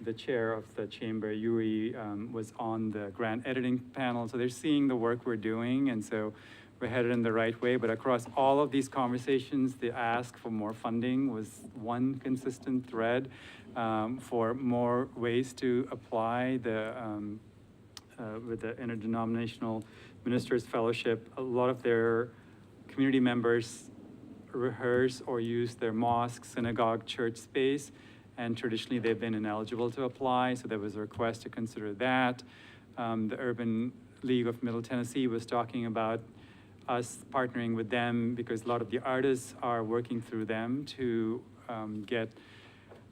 the chair of the chamber, Yuri, was on the grant editing panel. So they're seeing the work we're doing, and so we're headed in the right way. But across all of these conversations, the ask for more funding was one consistent thread, for more ways to apply with the Interdenominational Ministers Fellowship. A lot of their community members rehearse or use their mosque, synagogue, church space, and traditionally they've been ineligible to apply, so there was a request to consider that. The Urban League of Middle Tennessee was talking about us partnering with them because a lot of the artists are working through them to get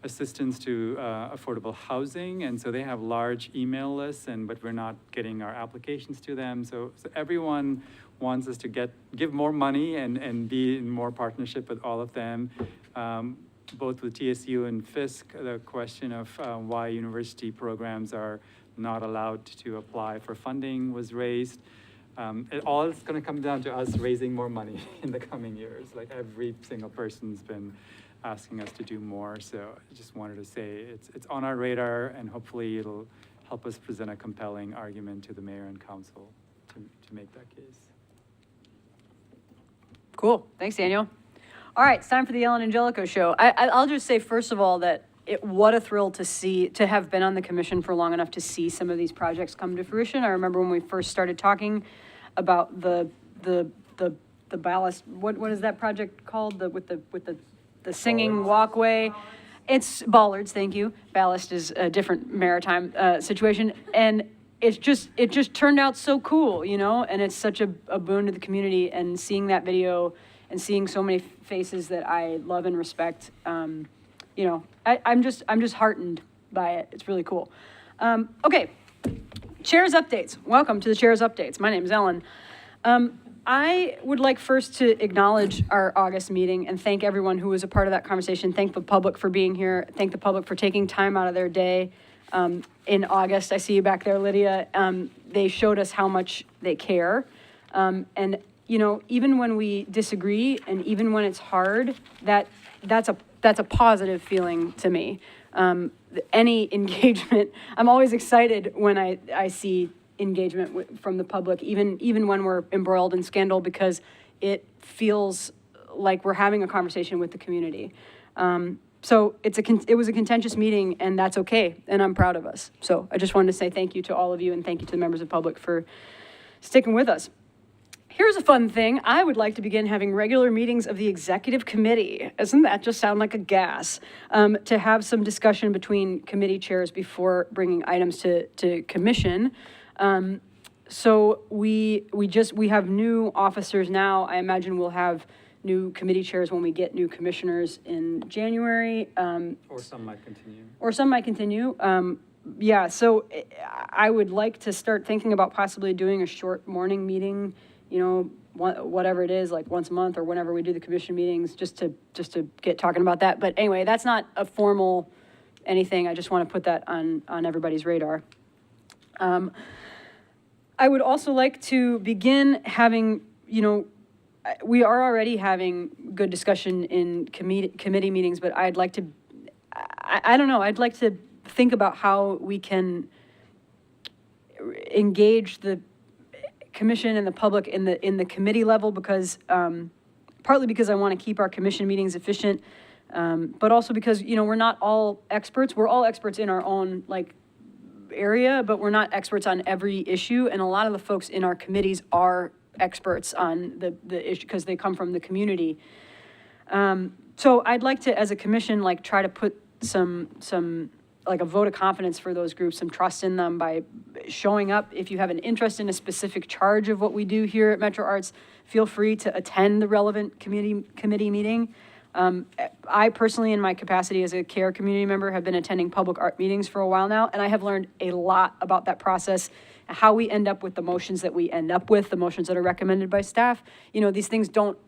assistance to affordable housing, and so they have large email lists, but we're not getting our applications to them. So everyone wants us to give more money and be in more partnership with all of them. Both with TSU and Fisk, the question of why university programs are not allowed to apply for funding was raised. It all is going to come down to us raising more money in the coming years. Like every single person's been asking us to do more. So I just wanted to say it's on our radar, and hopefully it'll help us present a compelling argument to the mayor and council to make that case. Cool. Thanks, Daniel. All right, it's time for the Ellen Angelico Show. I'll just say, first of all, that what a thrill to have been on the commission for long enough to see some of these projects come to fruition. I remember when we first started talking about the ballast, what is that project called? With the singing walkway. It's bollards, thank you. Ballast is a different maritime situation. And it just turned out so cool, you know, and it's such a boon to the community, and seeing that video and seeing so many faces that I love and respect, you know, I'm just heartened by it. It's really cool. Okay, Chairs Updates. Welcome to the Chairs Updates. My name is Ellen. I would like first to acknowledge our August meeting and thank everyone who was a part of that conversation. Thank the public for being here. Thank the public for taking time out of their day in August. I see you back there, Lydia. They showed us how much they care. And, you know, even when we disagree and even when it's hard, that's a positive feeling to me. Any engagement, I'm always excited when I see engagement from the public, even when we're embroiled in scandal, because it feels like we're having a conversation with the community. So it was a contentious meeting, and that's okay, and I'm proud of us. So I just wanted to say thank you to all of you, and thank you to the members of the public for sticking with us. Here's a fun thing. I would like to begin having regular meetings of the executive committee. Doesn't that just sound like a gas? To have some discussion between committee chairs before bringing items to commission. So we have new officers now. I imagine we'll have new committee chairs when we get new commissioners in January. Or some might continue. Yeah, so I would like to start thinking about possibly doing a short morning meeting, you know, whatever it is, like once a month or whenever we do the commission meetings, just to get talking about that. But anyway, that's not a formal anything. I just want to put that on everybody's radar. I would also like to begin having, we are already having good discussion in committee meetings, but I'd like to, I don't know, I'd like to think about how we can engage the commission and the public in the committee level, because, partly because I want to keep our commission meetings efficient, but also because, we're not all experts. We're all experts in our own, area, but we're not experts on every issue, and a lot of the folks in our committees are experts on the issue because they come from the community. So I'd like to, as a commission, try to put some a vote of confidence for those groups, some trust in them by showing up. If you have an interest in a specific charge of what we do here at Metro Arts, feel free to attend the relevant committee meeting. I personally, in my capacity as a CARE community member, have been attending public art meetings for a while now, and I have learned a lot about that process, how we end up with the motions that we end up with, the motions that are recommended by staff. These things don't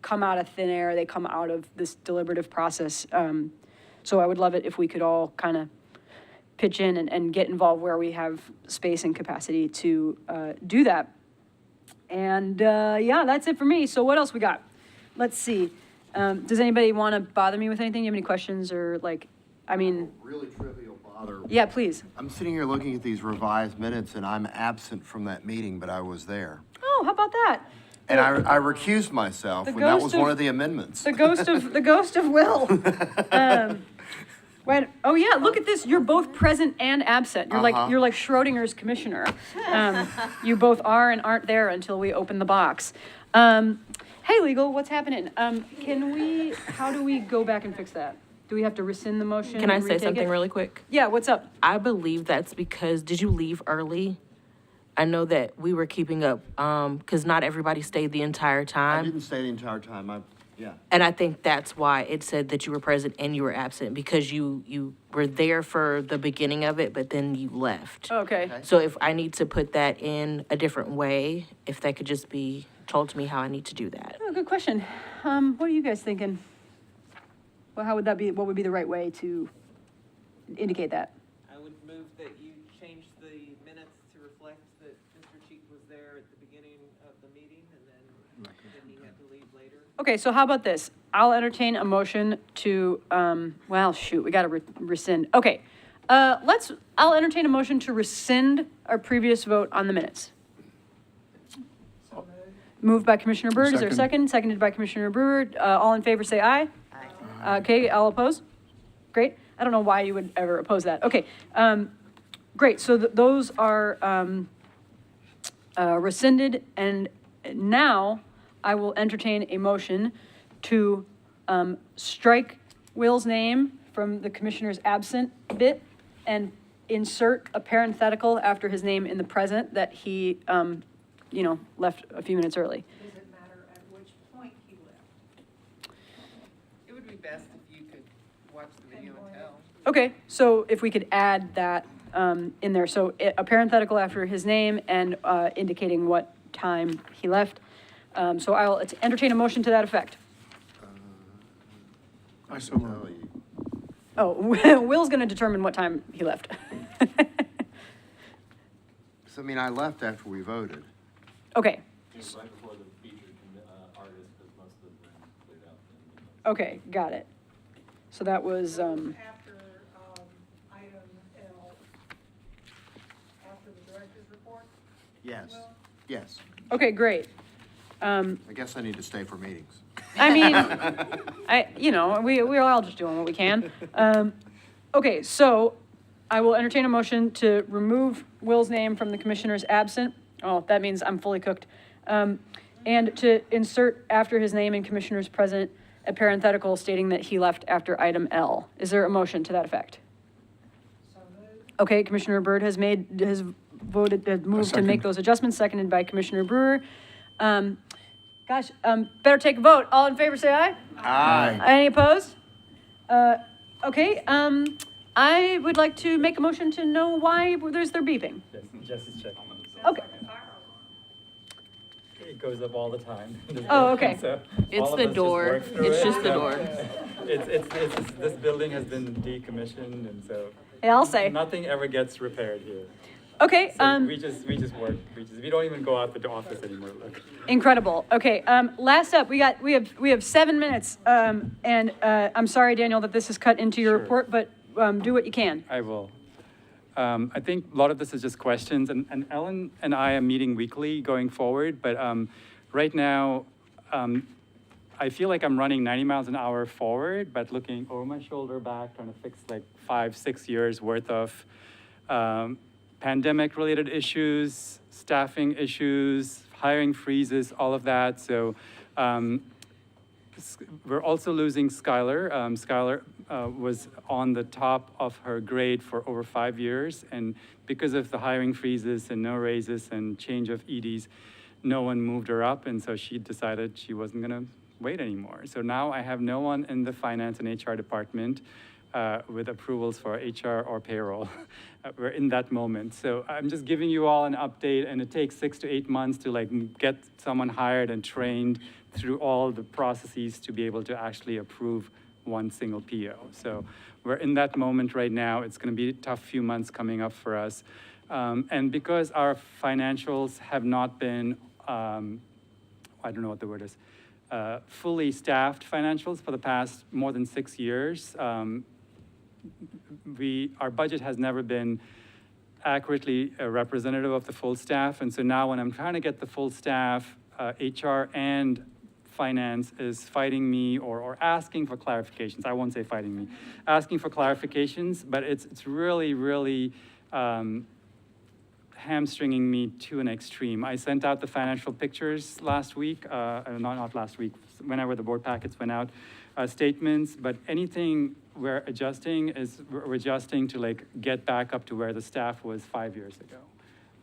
come out of thin air, they come out of this deliberative process. So I would love it if we could all kind of pitch in and get involved where we have space and capacity to do that. And yeah, that's it for me. So what else we got? Let's see. Does anybody want to bother me with anything? You have any questions or Really trivial bother. Yeah, please. I'm sitting here looking at these revised minutes, and I'm absent from that meeting, but I was there. Oh, how about that? And I recused myself when that was one of the amendments. The ghost of Will. Oh yeah, look at this. You're both present and absent. You're like Schrodinger's commissioner. You both are and aren't there until we open the box. Hey, legal, what's happening? How do we go back and fix that? Do we have to rescind the motion? Can I and say retake something it? really quick? Yeah, what's up? I believe that's because, did you leave early? I know that we were keeping up, because not everybody stayed the entire I time. didn't stay the entire time. Yeah. And I think that's why it said that you were present and you were absent, because you were there for the beginning of it, but then you left. Okay. So if I need to put that in a different way, if that could just be told to me how I need to do that. Oh, good question. What are you guys thinking? Well, how would that be? What would be the right way to indicate that? I would move that you change the minutes to reflect that Mr. Cheek was there at the beginning of the meeting and then he had to leave later. Okay, so how about this? I'll entertain a motion to, well, shoot, we got to rescind. Okay, I'll entertain a motion to rescind our previous vote on the minutes. Moved by Commissioner Byrd, is there a second? Seconded by Commissioner Brewer. All in favor, say aye. Aye. Okay, all opposed? Great. I don't know why you would ever oppose that. Okay, great, so those are rescinded, and now I will entertain a motion to strike Will's name from the commissioner's absent bit and insert a parenthetical after his name in the present that he, left a few minutes early. Does it matter at which point he left? It would be best if you could watch the video and tell. Okay, so if we could add that in there, so a parenthetical after his name and indicating what time he left. So I will entertain a motion to that effect. I so moved. Oh, Will's going to determine what time he left. So, I left after we voted. Okay, Right before the featured artist, because most of them cleared out. okay, got it. So that was, After, item L, after the director's report? Yes, yes. okay, great. I guess I need to stay for meetings. We're all just doing what we can. Okay, so I will entertain a motion to remove Will's name from the commissioner's absent. Oh, that means I'm fully cooked. And to insert after his name and commissioner's present a parenthetical stating that he left after item L. Is there a motion to that effect? Okay, Commissioner Byrd has moved to make those adjustments, seconded by Commissioner Brewer. Better take a vote. All in favor, say aye. Aye. Any opposed? Okay, I would like to make a motion to know why there's their beeping. Justice check. Okay. goes up all the time. Oh, okay. So It's all of the us just door. work through It's it. just the So door. This building has been decommissioned, and so Yeah, I'll say. nothing ever gets repaired here. Okay, So we just work. We don't even go out the office anymore. Look. incredible. Okay, last up, we have 7 minutes. And I'm sorry, Daniel, that this is cut into your report, but do what you can. I will. I think a lot of this is just questions, and Ellen and I are meeting weekly going forward, but right now, I feel like I'm running 90 miles an hour forward, but looking over my shoulder back, trying to fix like 5-6 years worth of pandemic-related issues, staffing issues, hiring freezes, all of that. So we're also losing Skylar. Skylar was on the top of her grade for over 5 years, and because of the hiring freezes and no raises and change of EDs, no one moved her up, and so she decided she wasn't gonna wait anymore. So now I have no one in the finance and HR department with approvals for HR or payroll. We're in that moment. So I'm just giving you all an update, and it takes 6 to 8 months to like get someone hired and trained through all the processes to be able to actually approve one single PO. So we're in that moment right now. It's gonna be a tough few months coming up for us. And because our financials have not been, I don't know what the word is, fully staffed financials for the past more than 6 years, our budget has never been accurately representative of the full staff. And so now when I'm trying to get the full staff, HR and finance is fighting me or asking for clarifications. I won't say fighting me, asking for clarifications, but it's really, really hamstringing me to an extreme. I sent out the financial pictures last week, not last week, whenever the board packets went out, statements, but anything we're adjusting to like get back up to where the staff was 5 years ago.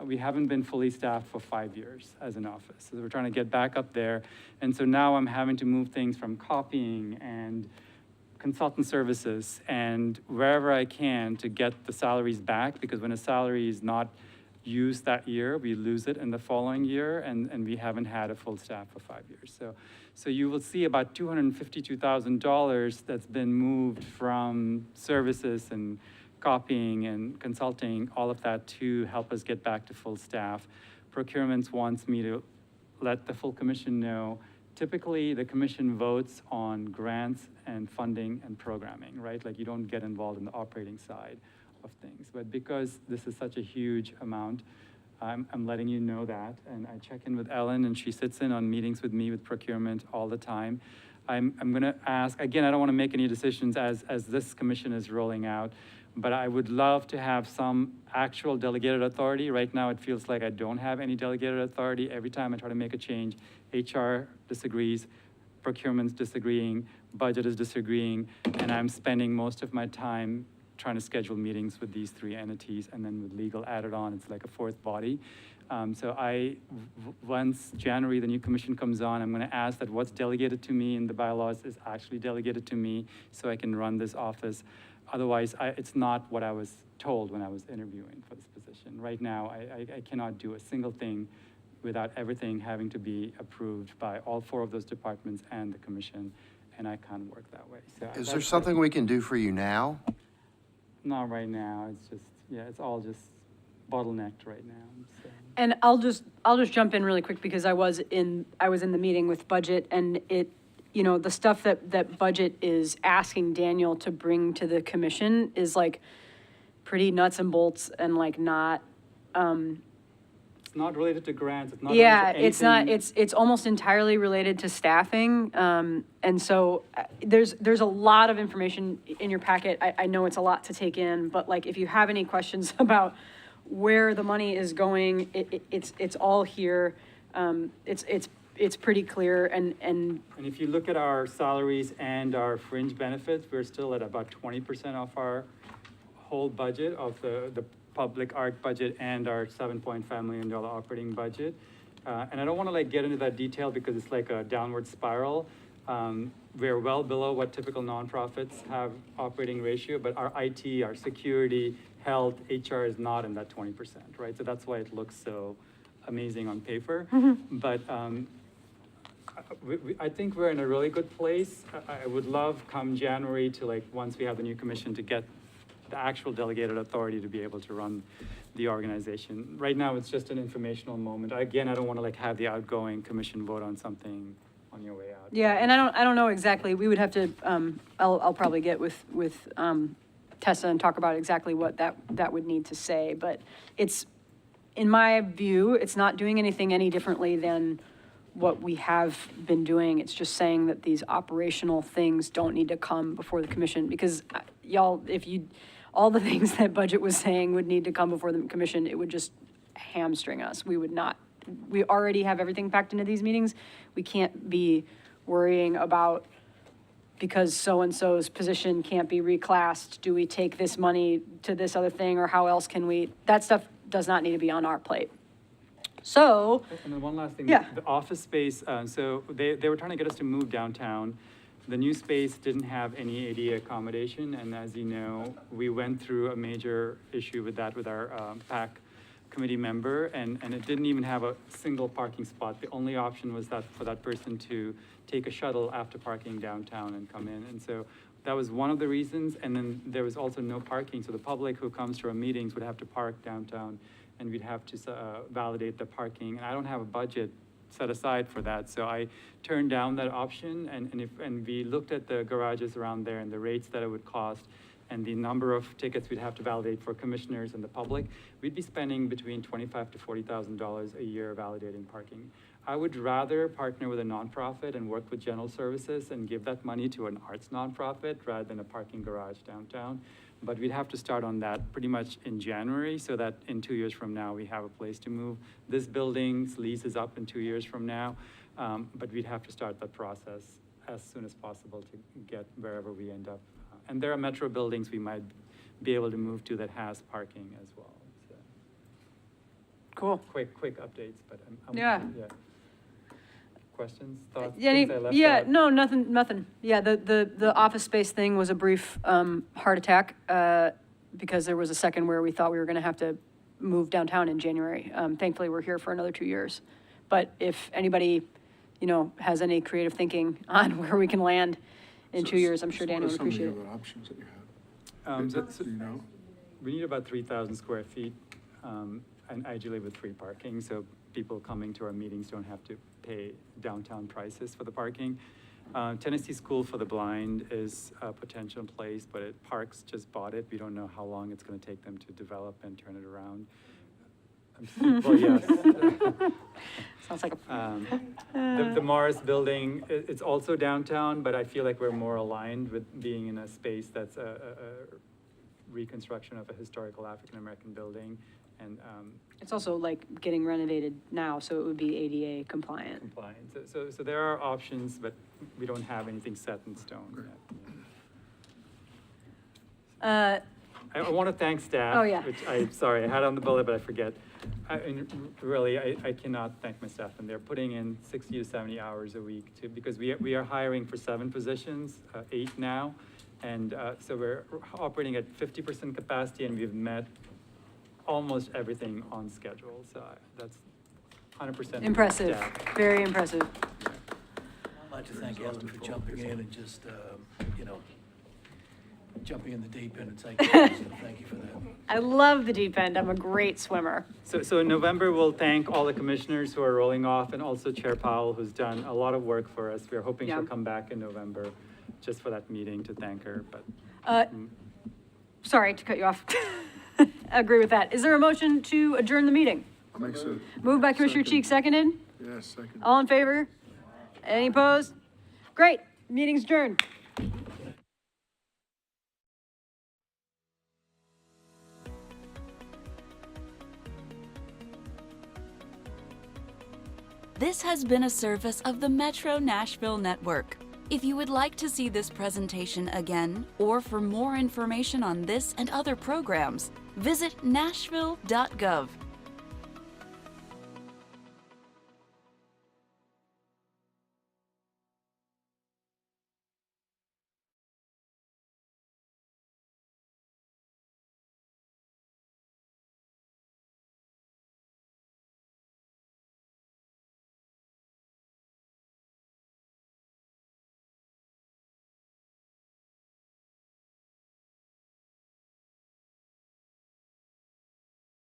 We haven't been fully staffed for 5 years as an office. So we're trying to get back up there. And so now I'm having to move things from copying and consultant services and wherever I can to get the salaries back, because when a salary is not used that year, we lose it in the following year, and we haven't had a full staff for 5 years. So you will see about $252,000 that's been moved from services and copying and consulting, all of that to help us get back to full staff. Procurement wants me to let the full commission know. Typically, the commission votes on grants and funding and programming, right? Like you don't get involved in the operating side of things. But because this is such a huge amount, I'm letting you know that. And I check in with Ellen, and she sits in on meetings with me with procurement all the time. I'm gonna ask, again, I don't wanna make any decisions as this commission is rolling out, but I would love to have some actual delegated authority. Right now, it feels like I don't have any delegated authority. Every time I try to make a change, HR disagrees, procurement's disagreeing, budget is disagreeing, and I'm spending most of my time trying to schedule meetings with these three entities, and then with legal added on, it's like a fourth body. So once January, the new commission comes on, I'm gonna ask that what's delegated to me in the bylaws is actually delegated to me so I can run this office. Otherwise, it's not what I was told when I was interviewing for this position. Right now, I cannot do a single thing without everything having to be approved by all four of those departments and the commission, and I can't work that way. So Is there something we can do for you now? Not right now. It's just, yeah, it's all just bottlenecked right now. So. And I'll just jump in really quick because I was in the meeting with budget, and the stuff that budget is asking Daniel to bring to the commission is like pretty nuts and bolts and like not. It's not related to grants. It's not. Yeah, related to it's not. anything. It's almost entirely related to staffing, and so there's a lot of information in your packet. I know it's a lot to take in, but like if you have any questions about where the money is going, it's all here. It's pretty clear, and if you look at our salaries and our fringe benefits, we're still at about 20% of our whole budget of the public art budget and our $7.5 million operating budget. And I don't want to like get into that detail because it's like a downward spiral. We're well below what typical nonprofits have operating ratio, but our IT, our security, health, HR is not in that 20%, right? So that's why it looks so amazing on paper. But I think we're in a really good place. I would love come January to like, once we have the new commission, to get the actual delegated authority to be able to run the organization. Right now, it's just an informational moment. Again, I don't want to like have the outgoing commission vote on something on your way out. Yeah, and I don't know exactly, we would have to, I'll probably get with Tessa and talk about exactly what that would need to say, but it's, in my view, it's not doing anything any differently than what we have been doing. It's just saying that these operational things don't need to come before the commission, because y'all, all the things that budget was saying would need to come before the commission, it would just hamstring us. We would not, we already have everything packed into these meetings. We can't be worrying about, because so-and-so's position can't be reclassed, do we take this money to this other thing, or how else can we, that stuff does not need to be on our plate. So. And then one last thing. Yeah. The office space, so they were trying to get us to move downtown. The new space didn't have any ADA accommodation, and as you know, we went through a major issue with that with our PAC committee member, and it didn't even have a single parking spot. The only option was that for that person to take a shuttle after parking downtown and come in. And so that was one of the reasons, and then there was also no parking, so the public who comes to our meetings would have to park downtown, and we'd have to validate the parking, and I don't have a budget set aside for that, so I turned down that option, and we looked at the garages around there and the rates that it would cost, and the number of tickets we'd have to validate for commissioners and the public, we'd be spending between $25,000 to $40,000 a year validating parking. I would rather partner with a nonprofit and work with General Services and give that money to an arts nonprofit rather than a parking garage downtown. But we'd have to start on that pretty much in January, so that in 2 years from now, we have a place to move. This building's lease is up in 2 years from now, but we'd have to start that process as soon as possible to get wherever we end up. And there are metro buildings we might be able to move to that has parking as well. So. Cool. Quick updates, but Yeah. Questions, thoughts, Yeah, things I left out? no, nothing. Yeah, the office space thing was a brief heart attack because there was a second where we thought we were going to have to move downtown in January. Thankfully, we're here for another 2 years. But if anybody, has any creative thinking on where we can land in 2 years, I'm sure Danny would appreciate it. What are some of the other options that you have? So Do you know? we need about 3,000 square feet, and ideally with free parking, so people coming to our meetings don't have to pay downtown prices for the parking. Tennessee School for the Blind is a potential place, but Parks just bought it. We don't know how long it's going to take them to develop and turn it around. Well, yes. Sounds like The Morris Building, it's also downtown, but I feel like we're more aligned with being in a space that's a reconstruction of a historical African-American building. And It's also like getting renovated now, so it would be ADA compliant. So there are options, but we don't have anything set in stone yet. I want to thank staff. Oh, yeah. Which I had on the bullet, but I forget. I cannot thank my staff, and they're putting in 60 to 70 hours a week because we are hiring for 7 positions, 8 now. And so we're operating at 50% capacity, and we've met almost everything on schedule. So that's 100%. Impressive, staff. very impressive. I'd like to thank Ellen for jumping in and just, jumping in the deep end and taking it. So thank you for that. I love the deep end. I'm a great swimmer. So in November, we'll thank all the commissioners who are rolling off, and also Chair Powell, who's done a lot of work for us. We're hoping she'll come back in November just for that meeting to thank her, but. Sorry to cut you off. I agree with that. Is there a motion to adjourn the meeting? I'll make so. Moved by Commissioner Cheek, seconded? Yes, second. All in favor? Any opposed? Great, meeting's adjourned. This has been a service of the Metro Nashville Network. If you would like to see this presentation again, or for more information on this and other programs, visit nashville.gov.